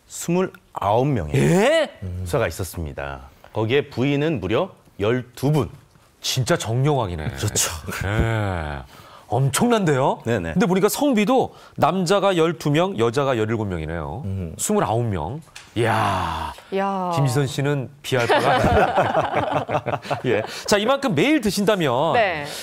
29명의 후사가 있었습니다. 거기에 부인은 무려 12분. 진짜 정령왕이네. 그렇죠. 엄청난데요? 근데 보니까 성비도 남자가 12명, 여자가 17명이네요. 29명. 이야. 김지선 씨는 비할 바가 아니다. 자, 이만큼 매일 드신다면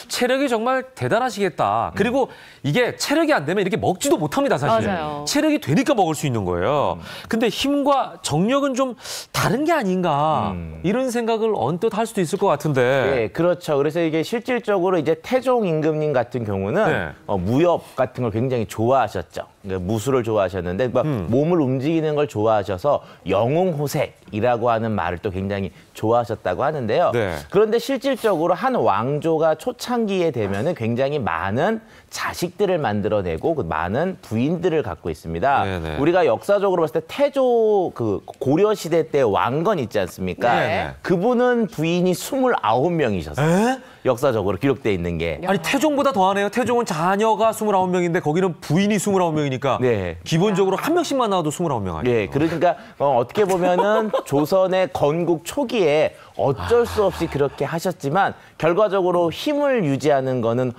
체력이 정말 대단하시겠다. 그리고 이게 체력이 안 되면 이렇게 먹지도 못합니다, 사실. 맞아요. 체력이 되니까 먹을 수 있는 거예요. 근데 힘과 정력은 좀 다른 게 아닌가. 이런 생각을 언뜻 할 수도 있을 것 같은데. 그렇죠. 그래서 이게 실질적으로 이제 태종 임금님 같은 경우는 무협 같은 걸 굉장히 좋아하셨죠. 무술을 좋아하셨는데 몸을 움직이는 걸 좋아하셔서 영웅호색이라고 하는 말을 또 굉장히 좋아하셨다고 하는데요. 그런데 실질적으로 한 왕조가 초창기에 되면은 굉장히 많은 자식들을 만들어내고 그 많은 부인들을 갖고 있습니다. 우리가 역사적으로 봤을 때 태조 그 고려 시대 때 왕건 있지 않습니까? 그분은 부인이 29명이셨어요. 역사적으로 기록돼 있는 게. 아니 태종보다 더하네요. 태종은 자녀가 29명인데 거기는 부인이 29명이니까 네. 기본적으로 한 명씩만 나와도 29명 아니에요. 네, 그러니까 어떻게 보면은 조선의 건국 초기에 어쩔 수 없이 그렇게 하셨지만 결과적으로 힘을 유지하는 거는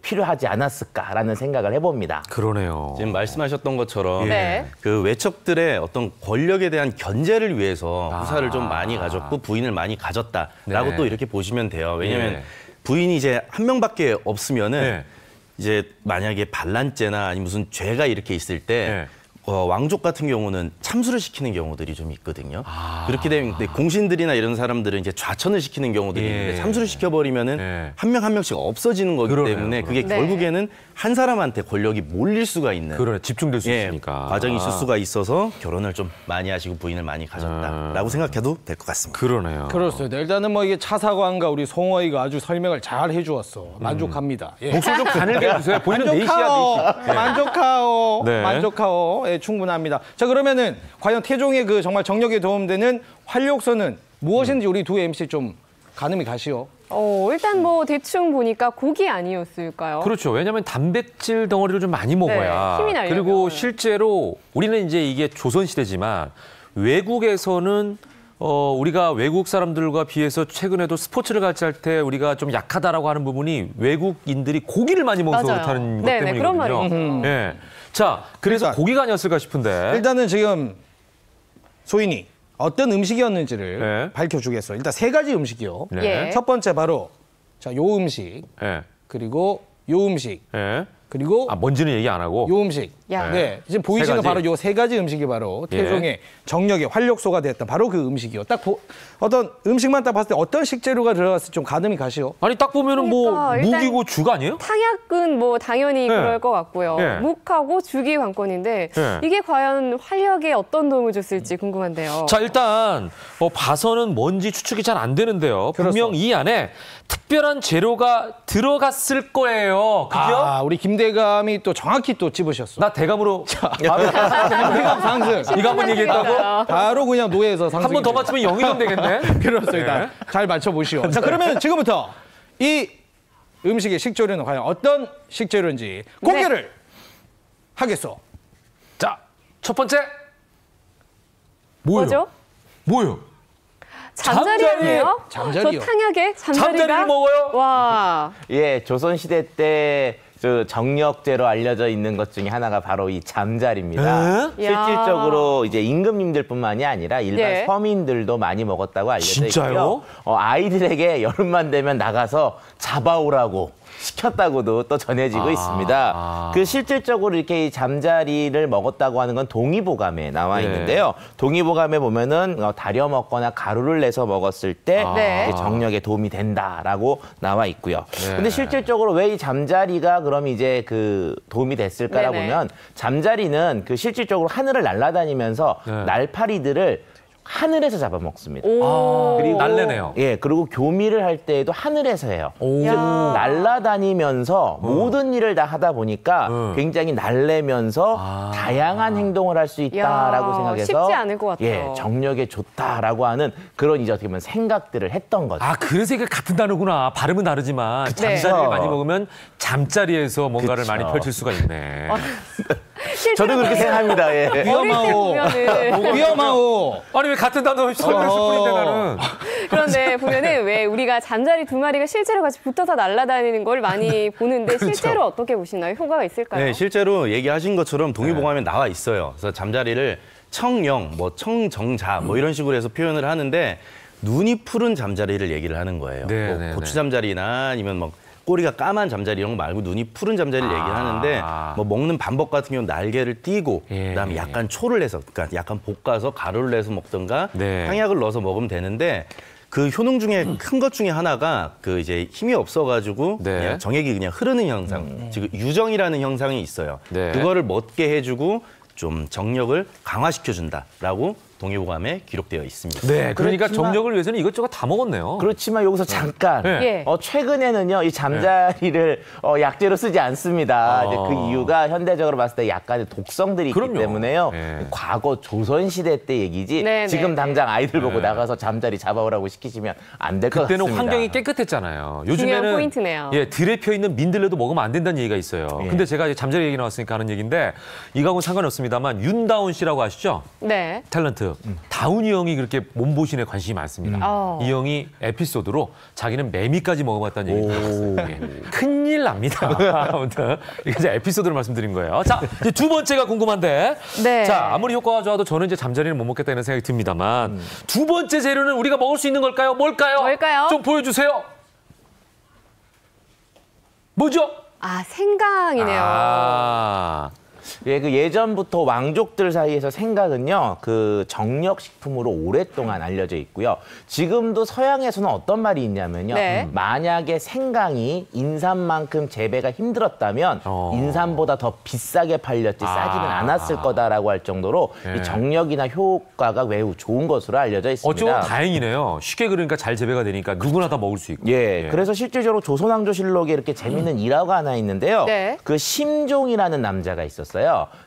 필요하지 않았을까라는 생각을 해봅니다. 그러네요. 지금 말씀하셨던 것처럼 네. 그 외척들의 어떤 권력에 대한 견제를 위해서 후사를 좀 많이 가졌고 부인을 많이 가졌다라고 네. 또 이렇게 보시면 돼요. 왜냐하면 네. 부인이 이제 한 명밖에 없으면은 이제 만약에 반란죄나 아니 무슨 죄가 이렇게 있을 때 왕족 같은 경우는 참수를 시키는 경우들이 좀 있거든요. 그렇게 되면 공신들이나 이런 사람들은 이제 좌천을 시키는 경우들이 있는데 참수를 시켜버리면은 한 명 한 명씩 없어지는 거기 때문에 그게 결국에는 한 사람한테 권력이 몰릴 수가 있는 집중될 수 있으니까 과정이 있을 수가 있어서 결혼을 좀 많이 하시고 부인을 많이 가졌다라고 생각해도 될 것 같습니다. 그러네요. 그렇습니다. 일단은 뭐 이게 차사관과 우리 송어이가 아주 설명을 잘 해주었어. 만족합니다. 목소리 좀 가늘게 해주세요. 본인은 네시야, 네시. 만족하오. 네. 만족하오. 예, 충분합니다. 자, 그러면은 과연 태종의 그 정말 정력에 도움되는 활력소는 무엇인지 우리 두 MC 좀 가늠이 가시오. 일단 뭐 대충 보니까 고기 아니었을까요? 그렇죠. 왜냐하면 단백질 덩어리를 좀 많이 먹어야. 힘이 나려면. 그리고 실제로 우리는 이제 이게 조선시대지만 외국에서는 우리가 외국 사람들과 비해서 최근에도 스포츠를 같이 할 때 우리가 좀 약하다라고 하는 부분이 외국인들이 고기를 많이 먹어서 그렇다는 것 때문이거든요. 그런 말이에요. 네. 자, 그래서 고기가 아니었을까 싶은데. 일단은 지금 소인이 어떤 음식이었는지를 밝혀주겠어요. 일단 세 가지 음식이요. 첫 번째 바로 자, 요 음식, 그리고 요 음식, 그리고 뭔지는 얘기 안 하고 요 음식. 네, 지금 보이시는 바로 요 세 가지 음식이 바로 태종의 정력의 활력소가 됐던 바로 그 음식이요. 딱 어떤 음식만 딱 봤을 때 어떤 식재료가 들어갔을지 좀 가늠이 가시오. 아니 딱 보면은 뭐 묵이고 죽 아니에요? 탕약은 뭐 당연히 그럴 것 같고요. 묵하고 죽이 관건인데 이게 과연 활력에 어떤 도움을 줬을지 궁금한데요. 자, 일단 봐서는 뭔지 추측이 잘 안 되는데요. 분명 이 안에 특별한 재료가 들어갔을 거예요. 그죠? 우리 김대감이 또 정확히 또 찝으셨어. 나 대감으로 대감 상승. 이거 한번 얘기했다고? 바로 그냥 노예에서 상승. 한 번 더 맞추면 0이 되겠네. 그렇습니다. 잘 맞춰보시오. 자, 그러면 지금부터 이 음식의 식재료는 과연 어떤 식재료인지 공개를 하겠소. 자, 첫 번째. 뭐죠? 뭐예요? 잠자리 아니에요? 잠자리요. 저 탕약에 잠자리를 먹어요? 와. 예, 조선시대 때 정력제로 알려져 있는 것 중에 하나가 바로 이 잠자리입니다. 실질적으로 이제 임금님들뿐만이 아니라 일반 서민들도 많이 먹었다고 알려져 있고요. 아이들에게 여름만 되면 나가서 잡아오라고 시켰다고도 또 전해지고 있습니다. 실질적으로 이렇게 이 잠자리를 먹었다고 하는 건 동의보감에 나와 있는데요. 동의보감에 보면은 다려 먹거나 가루를 내서 먹었을 때 정력에 도움이 된다라고 나와 있고요. 근데 실질적으로 왜 이 잠자리가 그럼 이제 도움이 됐을까라고 보면 잠자리는 실질적으로 하늘을 날아다니면서 날파리들을 하늘에서 잡아먹습니다. 그리고 날래네요. 예, 그리고 교미를 할 때에도 하늘에서 해요. 즉 날아다니면서 모든 일을 다 하다 보니까 굉장히 날래면서 다양한 행동을 할 수 있다라고 생각해서 쉽지 않을 것 같아요. 예, 정력에 좋다라고 하는 그런 이제 어떻게 보면 생각들을 했던 거죠. 그래서 이게 같은 단어구나. 발음은 다르지만 잠자리를 많이 먹으면 잠자리에서 뭔가를 많이 펼칠 수가 있네. 저도 그렇게 생각합니다. 예. 위험하오. 아니 왜 같은 단어 설명을 10분인데 나는. 그런데 보면은 왜 우리가 잠자리 두 마리가 실제로 같이 붙어서 날아다니는 걸 많이 보는데 실제로 어떻게 보시나요? 효과가 있을까요? 네, 실제로 얘기하신 것처럼 동의보감에 나와 있어요. 그래서 잠자리를 청영, 청정자 이런 식으로 해서 표현을 하는데 눈이 푸른 잠자리를 얘기를 하는 거예요. 고추 잠자리나 아니면 꼬리가 까만 잠자리 이런 거 말고 눈이 푸른 잠자리를 얘기를 하는데 먹는 방법 같은 경우는 날개를 띄고 그다음에 약간 초를 내서 그러니까 약간 볶아서 가루를 내서 먹든가 향약을 넣어서 먹으면 되는데 그 효능 중에 큰 것 중에 하나가 이제 힘이 없어가지고 그냥 정액이 그냥 흐르는 현상, 즉 유정이라는 현상이 있어요. 그거를 멎게 해주고 좀 정력을 강화시켜준다라고 동의보감에 기록되어 있습니다. 네, 그러니까 정력을 위해서는 이것저것 다 먹었네요. 그렇지만 여기서 잠깐 최근에는요 이 잠자리를 약재로 쓰지 않습니다. 이제 그 이유가 현대적으로 봤을 때 약간의 독성들이 있기 때문에요. 과거 조선시대 때 얘기지 지금 당장 아이들 보고 나가서 잠자리 잡아오라고 시키시면 안 될 것 같습니다. 그때는 환경이 깨끗했잖아요. 요즘에는 포인트네요. 들에 펴 있는 민들레도 먹으면 안 된다는 얘기가 있어요. 근데 제가 이제 잠자리 얘기 나왔으니까 하는 얘기인데 이거하고는 상관이 없습니다만 윤다운 씨라고 아시죠? 네. 탤런트. 다운이 형이 그렇게 몸보신에 관심이 많습니다. 이 형이 에피소드로 자기는 매미까지 먹어봤다는 얘기를 들었어요. 큰일 납니다. 아무튼 이게 이제 에피소드를 말씀드린 거예요. 자, 이제 두 번째가 궁금한데. 자, 아무리 효과가 좋아도 저는 이제 잠자리를 못 먹겠다는 생각이 듭니다만 두 번째 재료는 우리가 먹을 수 있는 걸까요? 뭘까요? 좀 보여주세요. 뭐죠? 생강이네요. 예, 그 예전부터 왕족들 사이에서 생강은요, 그 정력식품으로 오랫동안 알려져 있고요. 지금도 서양에서는 어떤 말이 있냐면요. 만약에 생강이 인삼만큼 재배가 힘들었다면 인삼보다 더 비싸게 팔렸지 싸지는 않았을 거다라고 할 정도로 이 정력이나 효과가 매우 좋은 것으로 알려져 있습니다. 어쩌면 다행이네요. 쉽게 그러니까 잘 재배가 되니까 누구나 다 먹을 수 있고. 그래서 실질적으로 조선왕조실록에 이렇게 재밌는 일화가 하나 있는데요. 그 심종이라는 남자가 있었어요.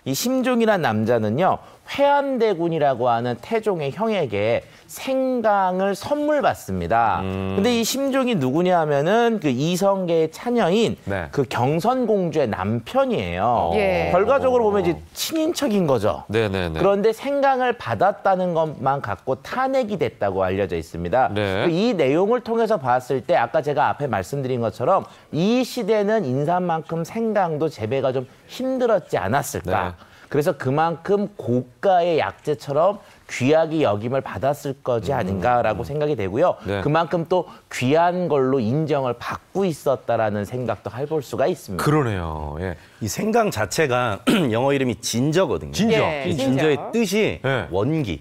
이 심종이라는 남자는요. 회안대군이라고 하는 태종의 형에게 생강을 선물 받습니다. 근데 이 심종이 누구냐 하면은 그 이성계의 차녀인 그 경선공주의 남편이에요. 결과적으로 보면 이제 친인척인 거죠. 그런데 생강을 받았다는 것만 갖고 탄핵이 됐다고 알려져 있습니다. 이 내용을 통해서 봤을 때 아까 제가 앞에 말씀드린 것처럼 이 시대는 인삼만큼 생강도 재배가 좀 힘들었지 않았을까. 그래서 그만큼 고가의 약재처럼 귀하게 여김을 받았을 거지 아닌가라고 생각이 되고요. 그만큼 또 귀한 걸로 인정을 받고 있었다라는 생각도 해볼 수가 있습니다. 그러네요. 이 생강 자체가 영어 이름이 진저거든요. 이 진저의 뜻이 원기,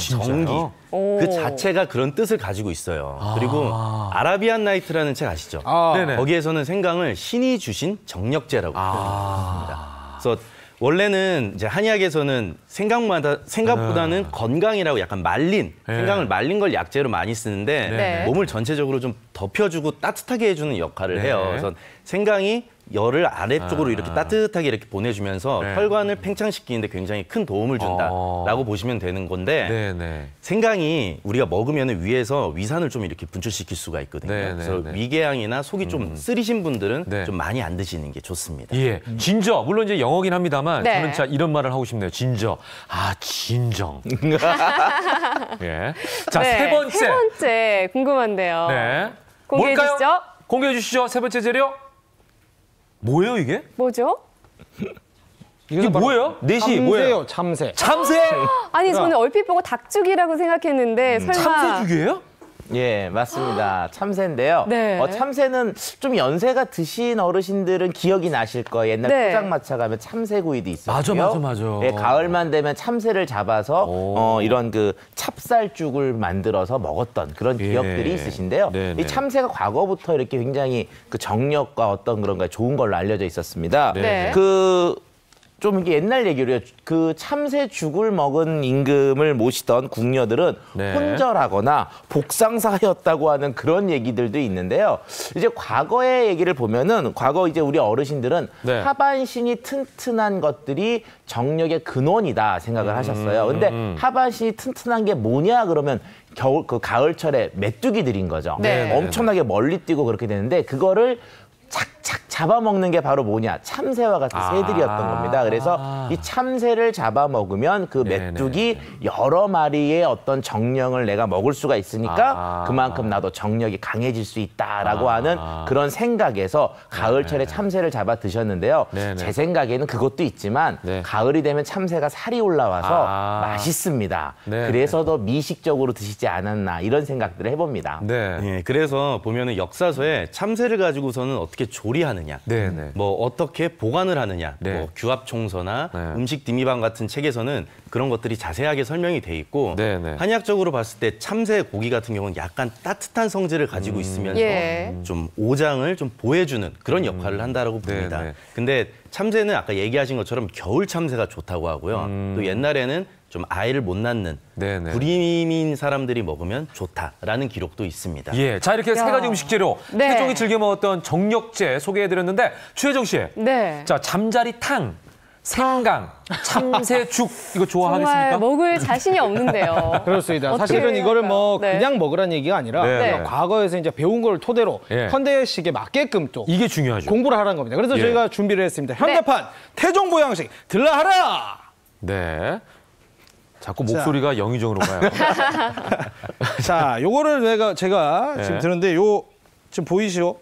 정기. 그 자체가 그런 뜻을 가지고 있어요. 그리고 아라비안 나이트라는 책 아시죠? 거기에서는 생강을 신이 주신 정력제라고 표현합니다. 그래서 원래는 이제 한의학에서는 생각보다는 건강이라고 약간 말린 생강을 말린 걸 약재로 많이 쓰는데 몸을 전체적으로 좀 덮여주고 따뜻하게 해주는 역할을 해요. 그래서 생강이 열을 아래쪽으로 이렇게 따뜻하게 이렇게 보내주면서 혈관을 팽창시키는데 굉장히 큰 도움을 준다라고 보시면 되는 건데 생강이 우리가 먹으면 위에서 위산을 좀 이렇게 분출시킬 수가 있거든요. 그래서 위궤양이나 속이 좀 쓰리신 분들은 좀 많이 안 드시는 게 좋습니다. 진저 물론 이제 영어긴 합니다만 저는 진짜 이런 말을 하고 싶네요. 진저. 진정. 자, 세 번째 궁금한데요. 공개해 주시죠. 공개해 주시죠. 세 번째 재료. 뭐예요 이게? 뭐죠? 이게 뭐예요? 넷이 뭐예요? 참새. 아니 저는 얼핏 보고 닭죽이라고 생각했는데 설마 참새죽이에요? 예, 맞습니다. 참새인데요. 참새는 좀 연세가 드신 어르신들은 기억이 나실 거예요. 옛날 포장마차 가면 참새구이도 있었고요. 맞아. 가을만 되면 참새를 잡아서 이런 그 찹쌀죽을 만들어서 먹었던 그런 기억들이 있으신데요. 이 참새가 과거부터 이렇게 굉장히 그 정력과 어떤 그런 거 좋은 걸로 알려져 있었습니다. 좀 이게 옛날 얘기로요. 그 참새죽을 먹은 임금을 모시던 궁녀들은 혼절하거나 복상사였다고 하는 그런 얘기들도 있는데요. 이제 과거의 얘기를 보면은 과거 이제 우리 어르신들은 하반신이 튼튼한 것들이 정력의 근원이다 생각을 하셨어요. 근데 하반신이 튼튼한 게 뭐냐 그러면 가을철에 메뚜기들인 거죠. 엄청나게 멀리 뛰고 그렇게 되는데 그거를 착착 잡아먹는 게 바로 뭐냐? 참새와 같은 새들이었던 겁니다. 그래서 이 참새를 잡아먹으면 그 메뚜기 여러 마리의 어떤 정력을 내가 먹을 수가 있으니까 그만큼 나도 정력이 강해질 수 있다라고 하는 그런 생각에서 가을철에 참새를 잡아 드셨는데요. 제 생각에는 그것도 있지만 가을이 되면 참새가 살이 올라와서 맛있습니다. 그래서 더 미식적으로 드시지 않았나 이런 생각들을 해봅니다. 그래서 보면은 역사서에 참새를 가지고서는 어떻게 조리하느냐, 뭐 어떻게 보관을 하느냐, 뭐 규합총서나 음식 디미방 같은 책에서는 그런 것들이 자세하게 설명이 돼 있고 한의학적으로 봤을 때 참새 고기 같은 경우는 약간 따뜻한 성질을 가지고 있으면서 좀 오장을 좀 보호해주는 그런 역할을 한다라고 봅니다. 근데 참새는 아까 얘기하신 것처럼 겨울 참새가 좋다고 하고요. 또 옛날에는 좀 아이를 못 낳는 불임인 사람들이 먹으면 좋다라는 기록도 있습니다. 예, 자 이렇게 세 가지 음식 재료 태종이 즐겨 먹었던 정력제 소개해드렸는데 최혜정 씨, 자 잠자리탕, 생강, 참새죽 이거 좋아하겠습니까? 정말 먹을 자신이 없는데요. 그렇습니다. 사실은 이거를 뭐 그냥 먹으라는 얘기가 아니라 과거에서 이제 배운 걸 토대로 현대식에 맞게끔 또 이게 중요하죠. 공부를 하라는 겁니다. 그래서 저희가 준비를 했습니다. 현대판 태종 보양식 들라하라. 네. 자꾸 목소리가 영의정으로 가요. 자, 요거를 제가 지금 들었는데 요 지금 보이시오?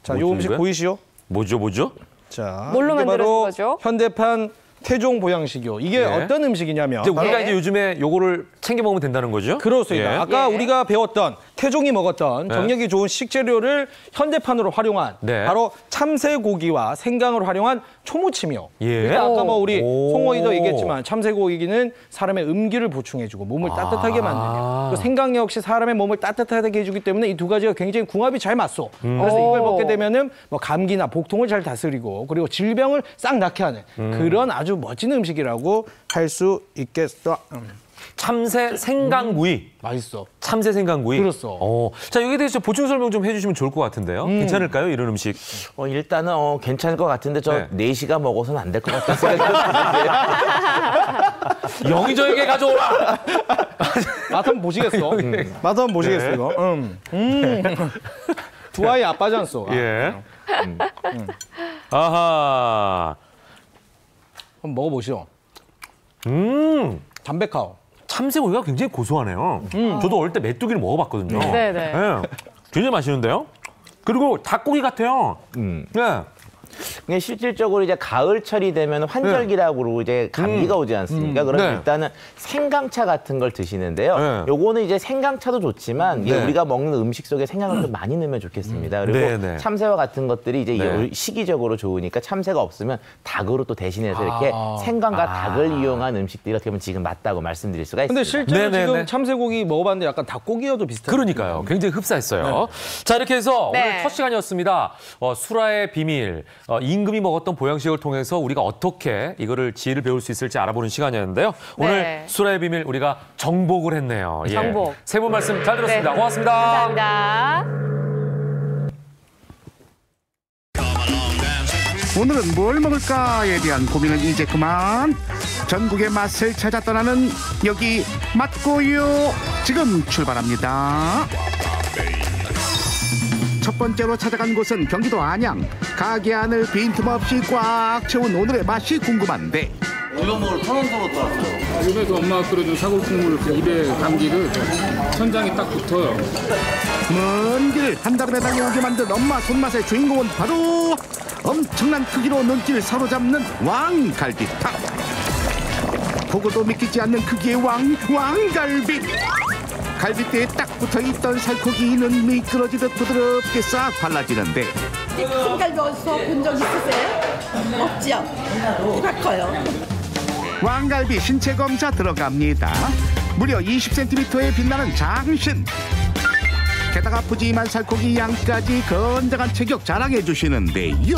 자, 요 음식 보이시오? 뭐죠? 자, 뭘로 이게 만들어진 바로 거죠? 현대판 태종 보양식이요. 이게 어떤 음식이냐면 우리가 이제 요즘에 요거를 챙겨 먹으면 된다는 거죠? 그렇습니다. 아까 우리가 배웠던 태종이 먹었던 정력이 좋은 식재료를 현대판으로 활용한 바로 참새고기와 생강을 활용한 초무침이요. 일단 아까 뭐 우리 송어이도 얘기했지만 참새고기는 사람의 음기를 보충해주고 몸을 따뜻하게 만드냐. 또 생강 역시 사람의 몸을 따뜻하게 해주기 때문에 이 두 가지가 굉장히 궁합이 잘 맞소. 그래서 이걸 먹게 되면은 뭐 감기나 복통을 잘 다스리고 그리고 질병을 싹 낫게 하는 그런 아주 멋진 음식이라고 할 수 있겠어. 참새 생강구이. 맛있어. 참새 생강구이. 그렇소. 자, 여기에 대해서 보충 설명 좀 해주시면 좋을 것 같은데요. 괜찮을까요, 이런 음식? 일단은 괜찮을 것 같은데 저 4시가 먹어서는 안 될 것 같은 생각이 드는데. 영의정에게 가져오라. 맛 한번 보시겠어? 맛 한번 보시겠어 이거? 두 아이 아빠지 않소? 아하. 한번 먹어보시오. 담백하오. 참새고기가 굉장히 고소하네요. 저도 어릴 때 메뚜기를 먹어봤거든요. 굉장히 맛있는데요. 그리고 닭고기 같아요. 실질적으로 이제 가을철이 되면 환절기라고 이제 감기가 오지 않습니까? 그럼 일단은 생강차 같은 걸 드시는데요. 요거는 이제 생강차도 좋지만 이게 우리가 먹는 음식 속에 생강을 좀 많이 넣으면 좋겠습니다. 그리고 참새와 같은 것들이 이제 시기적으로 좋으니까 참새가 없으면 닭으로 또 대신해서 이렇게 생강과 닭을 이용한 음식들이 어떻게 보면 지금 맞다고 말씀드릴 수가 있습니다. 근데 실제로 지금 참새고기 먹어봤는데 약간 닭고기여도 비슷해요. 그러니까요. 굉장히 흡사했어요. 자, 이렇게 해서 오늘 첫 시간이었습니다. 수라의 비밀. 임금이 먹었던 보양식을 통해서 우리가 어떻게 이거를 지혜를 배울 수 있을지 알아보는 시간이었는데요. 오늘 수라의 비밀 우리가 정복을 했네요. 정복. 세 분 말씀 잘 들었습니다. 고맙습니다. 감사합니다. 오늘은 뭘 먹을까에 대한 고민은 이제 그만. 전국의 맛을 찾아 떠나는 여기 맛고요. 지금 출발합니다. 첫 번째로 찾아간 곳은 경기도 안양. 가게 안을 빈틈없이 꽉 채운 오늘의 맛이 궁금한데. 이거 먹을 1,000원 떨었어요. 집에서 엄마가 끓여준 사골국물 입에 감기를 천장이 딱 붙어요. 먼 길 한달음에 달려오게 만든 엄마 손맛의 주인공은 바로 엄청난 크기로 눈길 사로잡는 왕갈비탕. 보고도 믿기지 않는 크기의 왕갈비. 갈비뼈에 딱 붙어있던 살코기는 미끄러지듯 부드럽게 싹 발라지는데 큰 갈비 어디서 본 적 있으세요? 없죠? 이가 커요. 왕갈비 신체 검사 들어갑니다. 무려 20cm에 빛나는 장신. 게다가 푸짐한 살코기 양까지 건강한 체격 자랑해 주시는데요.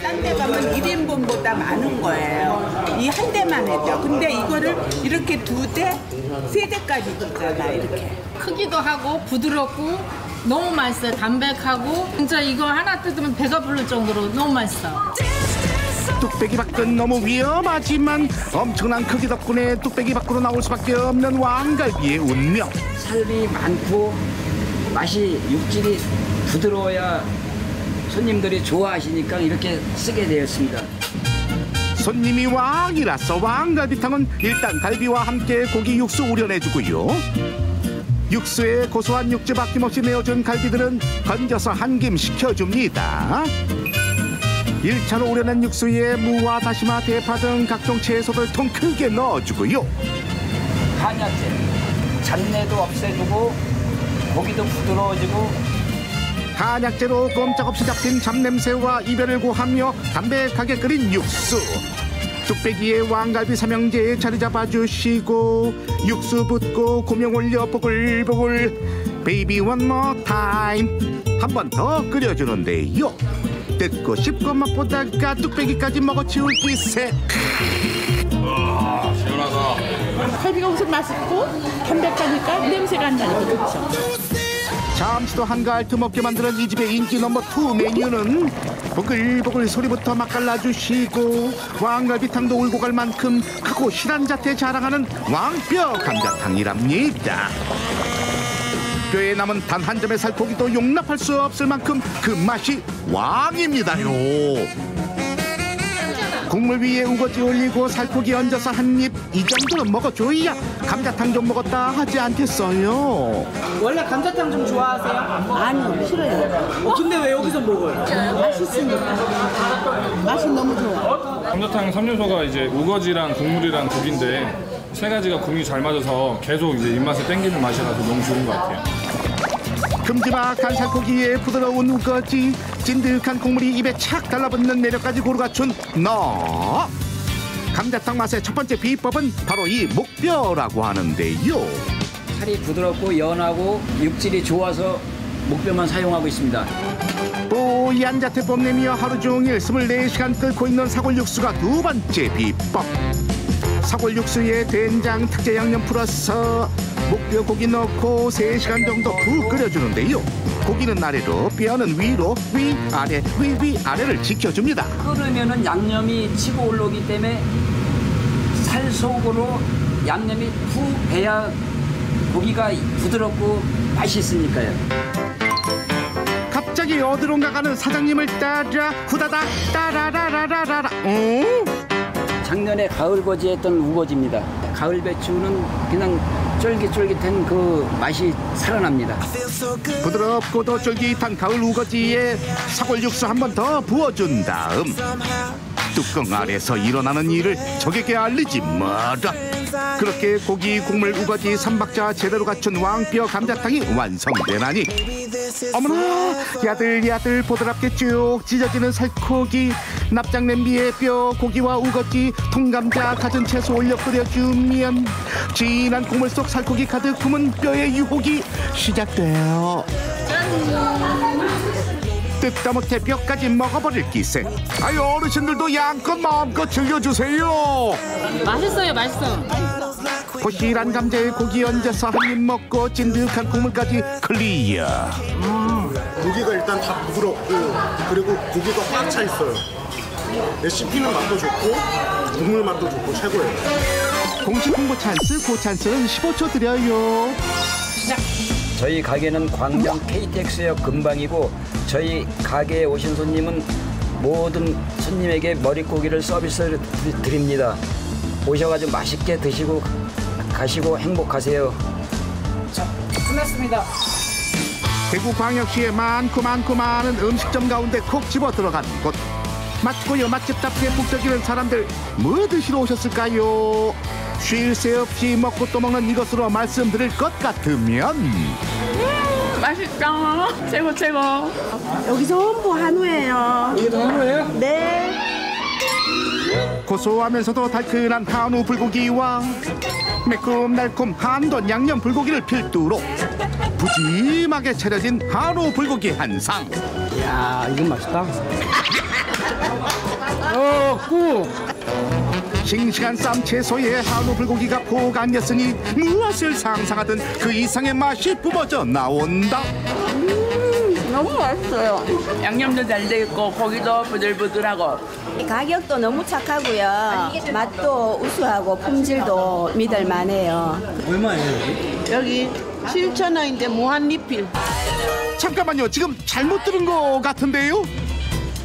딴 데 가면 1인분보다 많은 거예요. 이 한 대만 해죠. 근데 이거를 이렇게 2대, 3대까지 줬잖아, 이렇게. 크기도 하고 부드럽고 너무 맛있어요. 담백하고 진짜 이거 하나 뜯으면 배가 부를 정도로 너무 맛있어요. 뚝배기 밖은 너무 위험하지만 엄청난 크기 덕분에 뚝배기 밖으로 나올 수밖에 없는 왕갈비의 운명. 살이 많고 맛이 육질이 부드러워야 손님들이 좋아하시니까 이렇게 쓰게 되었습니다. 손님이 왕이라서 왕갈비탕은 일단 갈비와 함께 고기 육수 우려내주고요. 육수에 고소한 육즙 아낌없이 내어준 갈비들은 건져서 한 김 식혀줍니다. 1차로 우려낸 육수에 무와 다시마, 대파 등 각종 채소를 통 크게 넣어주고요. 한약재, 잡내도 없애주고 고기도 부드러워지고 한약재로 꼼짝없이 잡힌 잡냄새와 이별을 고하며 담백하게 끓인 육수. 뚝배기에 왕갈비 삼형제에 자리 잡아주시고 육수 붓고 고명 올려 보글보글 베이비 원모 타임 한 번 더 끓여주는데요. 뜯고 씹고 맛보다가 뚝배기까지 먹어치울 기세. 시원하다. 갈비가 우선 맛있고 담백하니까 냄새가 안 나니까 좋죠. 잠시도 한가할 틈 없게 만드는 이 집의 인기 넘버2 메뉴는 보글보글 소리부터 맛깔나주시고 왕갈비탕도 울고 갈 만큼 크고 실한 자태 자랑하는 왕뼈 감자탕이랍니다. 뼈에 남은 단 한 점의 살코기도 용납할 수 없을 만큼 그 맛이 왕입니다요. 국물 위에 우거지 올리고 살코기 얹어서 한 입, 이 정도는 먹어줘야 감자탕 좀 먹었다 하지 않겠어요? 원래 감자탕 좀 좋아하세요? 아니요, 싫어요. 근데 왜 여기서 먹어요? 맛있으니까. 맛이 너무 좋아. 감자탕 3요소가 이제 우거지랑 국물이랑 국인데 세 가지가 궁이 잘 맞아서 계속 이제 입맛에 땡기는 맛이라서 너무 좋은 것 같아요. 큼지막한 살코기에 부드러운 우거지, 찐득한 국물이 입에 착 달라붙는 매력까지 고루 갖춘 너. 감자탕 맛의 첫 번째 비법은 바로 이 목뼈라고 하는데요. 살이 부드럽고 연하고 육질이 좋아서 목뼈만 사용하고 있습니다. 뽀얀 자태 뽐내며 하루 종일 24시간 끓고 있는 사골 육수가 두 번째 비법. 사골 육수에 된장 특제 양념 풀어서 목뼈 고기 넣고 3시간 정도 푹 끓여주는데요. 고기는 아래로, 뼈는 위로, 위아래, 위아래를 지켜줍니다. 끓으면은 양념이 치고 올라오기 때문에 살 속으로 양념이 푹 배야 고기가 부드럽고 맛있으니까요. 갑자기 어디론가 가는 사장님을 따라 후다닥 따라라라라라. 작년에 가을거지 했던 우거지입니다. 가을 배추는 그냥 쫄깃쫄깃한 그 맛이 살아납니다. 부드럽고도 쫄깃한 가을 우거지에 사골 육수 한 번 더 부어준 다음 뚜껑 아래서 일어나는 일을 적에게 알리지 마라. 그렇게 고기, 국물, 우거지 3박자 제대로 갖춘 왕뼈 감자탕이 완성되나니 어머나 야들야들 보드랍게 쭉 찢어지는 살코기, 납작 냄비에 뼈, 고기와 우거지, 통감자, 갖은 채소 올려 끓여주면 진한 국물 속 살코기 가득 품은 뼈의 유혹이 시작돼요. 뜯다 못해 뼈까지 먹어버릴 기세. 아유, 어르신들도 양껏 마음껏 즐겨주세요. 맛있어요, 맛있어. 고실한 감자에 고기 얹어서 한 입 먹고 찐득한 국물까지 클리어. 고기가 일단 다 부드럽고 그리고 고기가 꽉 차 있어요. 씹히는 맛도 좋고 국물 맛도 좋고 최고예요. 공식 홍보 찬스, 고찬스는 15초 드려요. 저희 가게는 광명 KTX역 근방이고 저희 가게에 오신 손님은 모든 손님에게 머릿고기를 서비스를 드립니다. 오셔가지고 맛있게 드시고 가시고 행복하세요. 자, 끝났습니다. 대구광역시에 많고 많은 음식점 가운데 콕 집어 들어간 곳. 맛있고요 맛집답게 북적이는 사람들 뭐 드시러 오셨을까요? 쉴 새 없이 먹고 또 먹는 이것으로 말씀드릴 것 같으면 맛있다. 최고. 여기 전부 한우예요. 이게 다 한우예요? 네. 고소하면서도 달큰한 한우 불고기와 매콤달콤 한돈 양념 불고기를 필두로 푸짐하게 차려진 한우 불고기 한 상. 이야, 이건 맛있다. 싱싱한 쌈 채소에 한우 불고기가 포감겼으니 무엇을 상상하든 그 이상의 맛이 뿜어져 나온다. 너무 맛있어요. 양념도 잘 돼 있고 고기도 부들부들하고. 가격도 너무 착하고요. 맛도 우수하고 품질도 믿을만해요. 얼마예요? 여기 7,000원인데 무한 리필. 잠깐만요, 지금 잘못 들은 것 같은데요?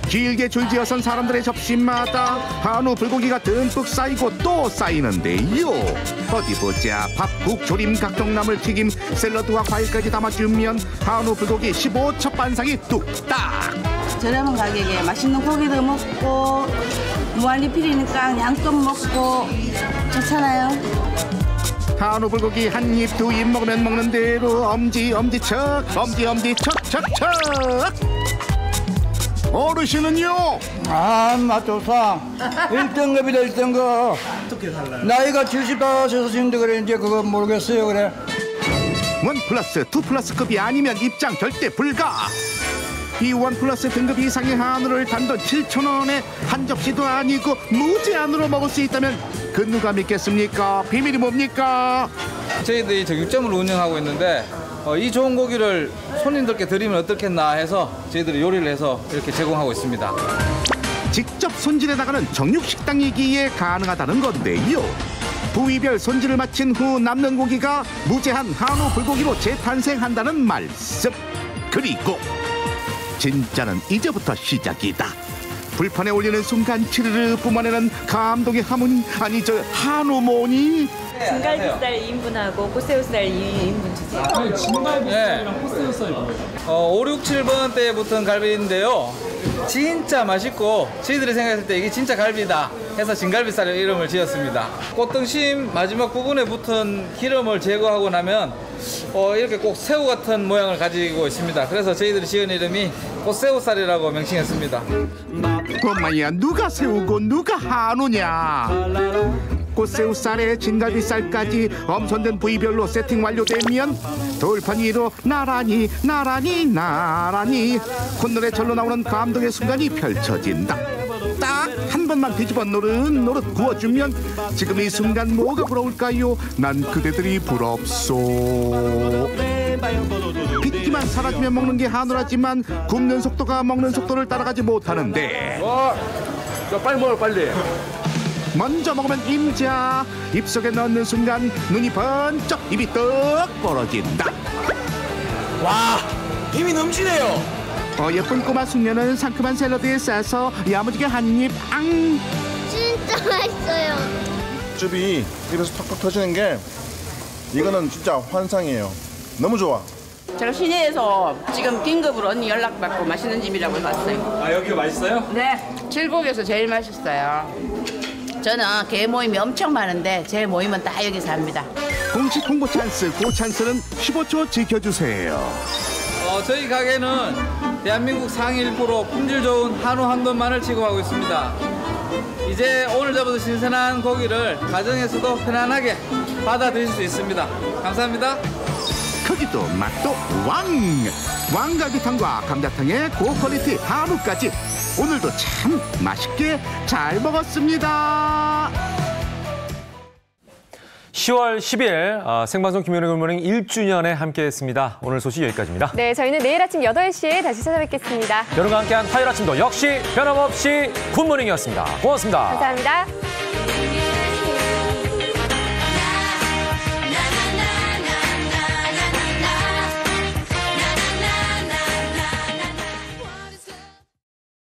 길게 줄지어선 사람들의 접시마다 한우 불고기가 듬뿍 쌓이고 또 쌓이는데요. 어디 보자. 밥, 국, 조림, 각종 나물 튀김, 샐러드와 과일까지 담아주면 한우 불고기 15첩 반상이 뚝딱. 저렴한 가격에 맛있는 고기도 먹고 무한리필이니까 양껏 먹고 좋잖아요. 한우 불고기 한 입, 두 입 먹으면 먹는 대로 엄지척 어르신은요? 맛 좋다. 1등급이다 1등급. 어떻게 달라요? 나이가 70다 되셨는데 그래 이제 그거 모르겠어요 그래. 1+2+급이 아니면 입장 절대 불가. B1 플러스 등급 이상의 한우를 단돈 7,000원에 한 접시도 아니고 무제한으로 먹을 수 있다면 그 누가 믿겠습니까? 비밀이 뭡니까? 저희들이 정육점을 운영하고 있는데 이 좋은 고기를 손님들께 드리면 어떻겠나 해서 저희들이 요리를 해서 이렇게 제공하고 있습니다. 직접 손질해 나가는 정육식당이기에 가능하다는 건데요. 부위별 손질을 마친 후 남는 고기가 무제한 한우 불고기로 재탄생한다는 말씀. 그리고 진짜는 이제부터 시작이다. 불판에 올리는 순간 치르르 뿜어내는 감동의 하모니. 아니 저 한우모니. 진갈비살 2인분하고 꽃새우살 2인분 주세요. 진갈비살이랑 꽃새우살이 뭐예요? 5, 6, 7번 대에 붙은 갈비인데요. 진짜 맛있고 저희들이 생각했을 때 이게 진짜 갈비다 해서 진갈비살의 이름을 지었습니다. 꽃등심 마지막 부분에 붙은 기름을 제거하고 나면 이렇게 꼭 새우 같은 모양을 가지고 있습니다. 그래서 저희들이 지은 이름이 꽃새우살이라고 명칭했습니다. 엄마야, 누가 새우고 누가 한우냐? 꽃새우살에 진갈비살까지 엄선된 부위별로 세팅 완료되면 돌판 위로 나란히 콧노래 절로 나오는 감동의 순간이 펼쳐진다. 딱 한 번만 뒤집어 노릇노릇 구워주면 지금 이 순간 뭐가 부러울까요? 난 그대들이 부럽소. 빗기만 사라지면 먹는 게 한우라지만 굽는 속도가 먹는 속도를 따라가지 못하는데. 빨리 먹어 빨리. 먼저 먹으면 임자. 입속에 넣는 순간 눈이 번쩍, 입이 떡 벌어진다. 와, 힘이 넘치네요. 예쁜 꼬마 숙녀는 상큼한 샐러드에 싸서 야무지게 한 입 앙. 진짜 맛있어요. 육즙이 입에서 턱턱 터지는 게 이거는 진짜 환상이에요. 너무 좋아. 제가 시내에서 지금 긴급으로 언니 연락받고 맛있는 집이라고 왔어요. 아, 여기가 맛있어요? 네, 칠곡에서 제일 맛있어요. 저는 개 모임이 엄청 많은데 제 모임은 다 여기서 합니다. 공식 홍보 찬스, 그 찬스는 15초 지켜주세요. 저희 가게는 대한민국 상위 1% 품질 좋은 한우 한돈만을 취급하고 있습니다. 이제 오늘 잡아서 신선한 고기를 가정에서도 편안하게 받아 드실 수 있습니다. 감사합니다. 크기도 맛도 왕갈비탕과 감자탕의 고퀄리티 한우까지 오늘도 참 맛있게 잘 먹었습니다. 10월 10일 생방송 김현우의 굿모닝 1주년에 함께했습니다. 오늘 소식 여기까지입니다. 네, 저희는 내일 아침 8시에 다시 찾아뵙겠습니다. 여러분과 함께한 화요일 아침도 역시 변함없이 굿모닝이었습니다. 고맙습니다. 감사합니다.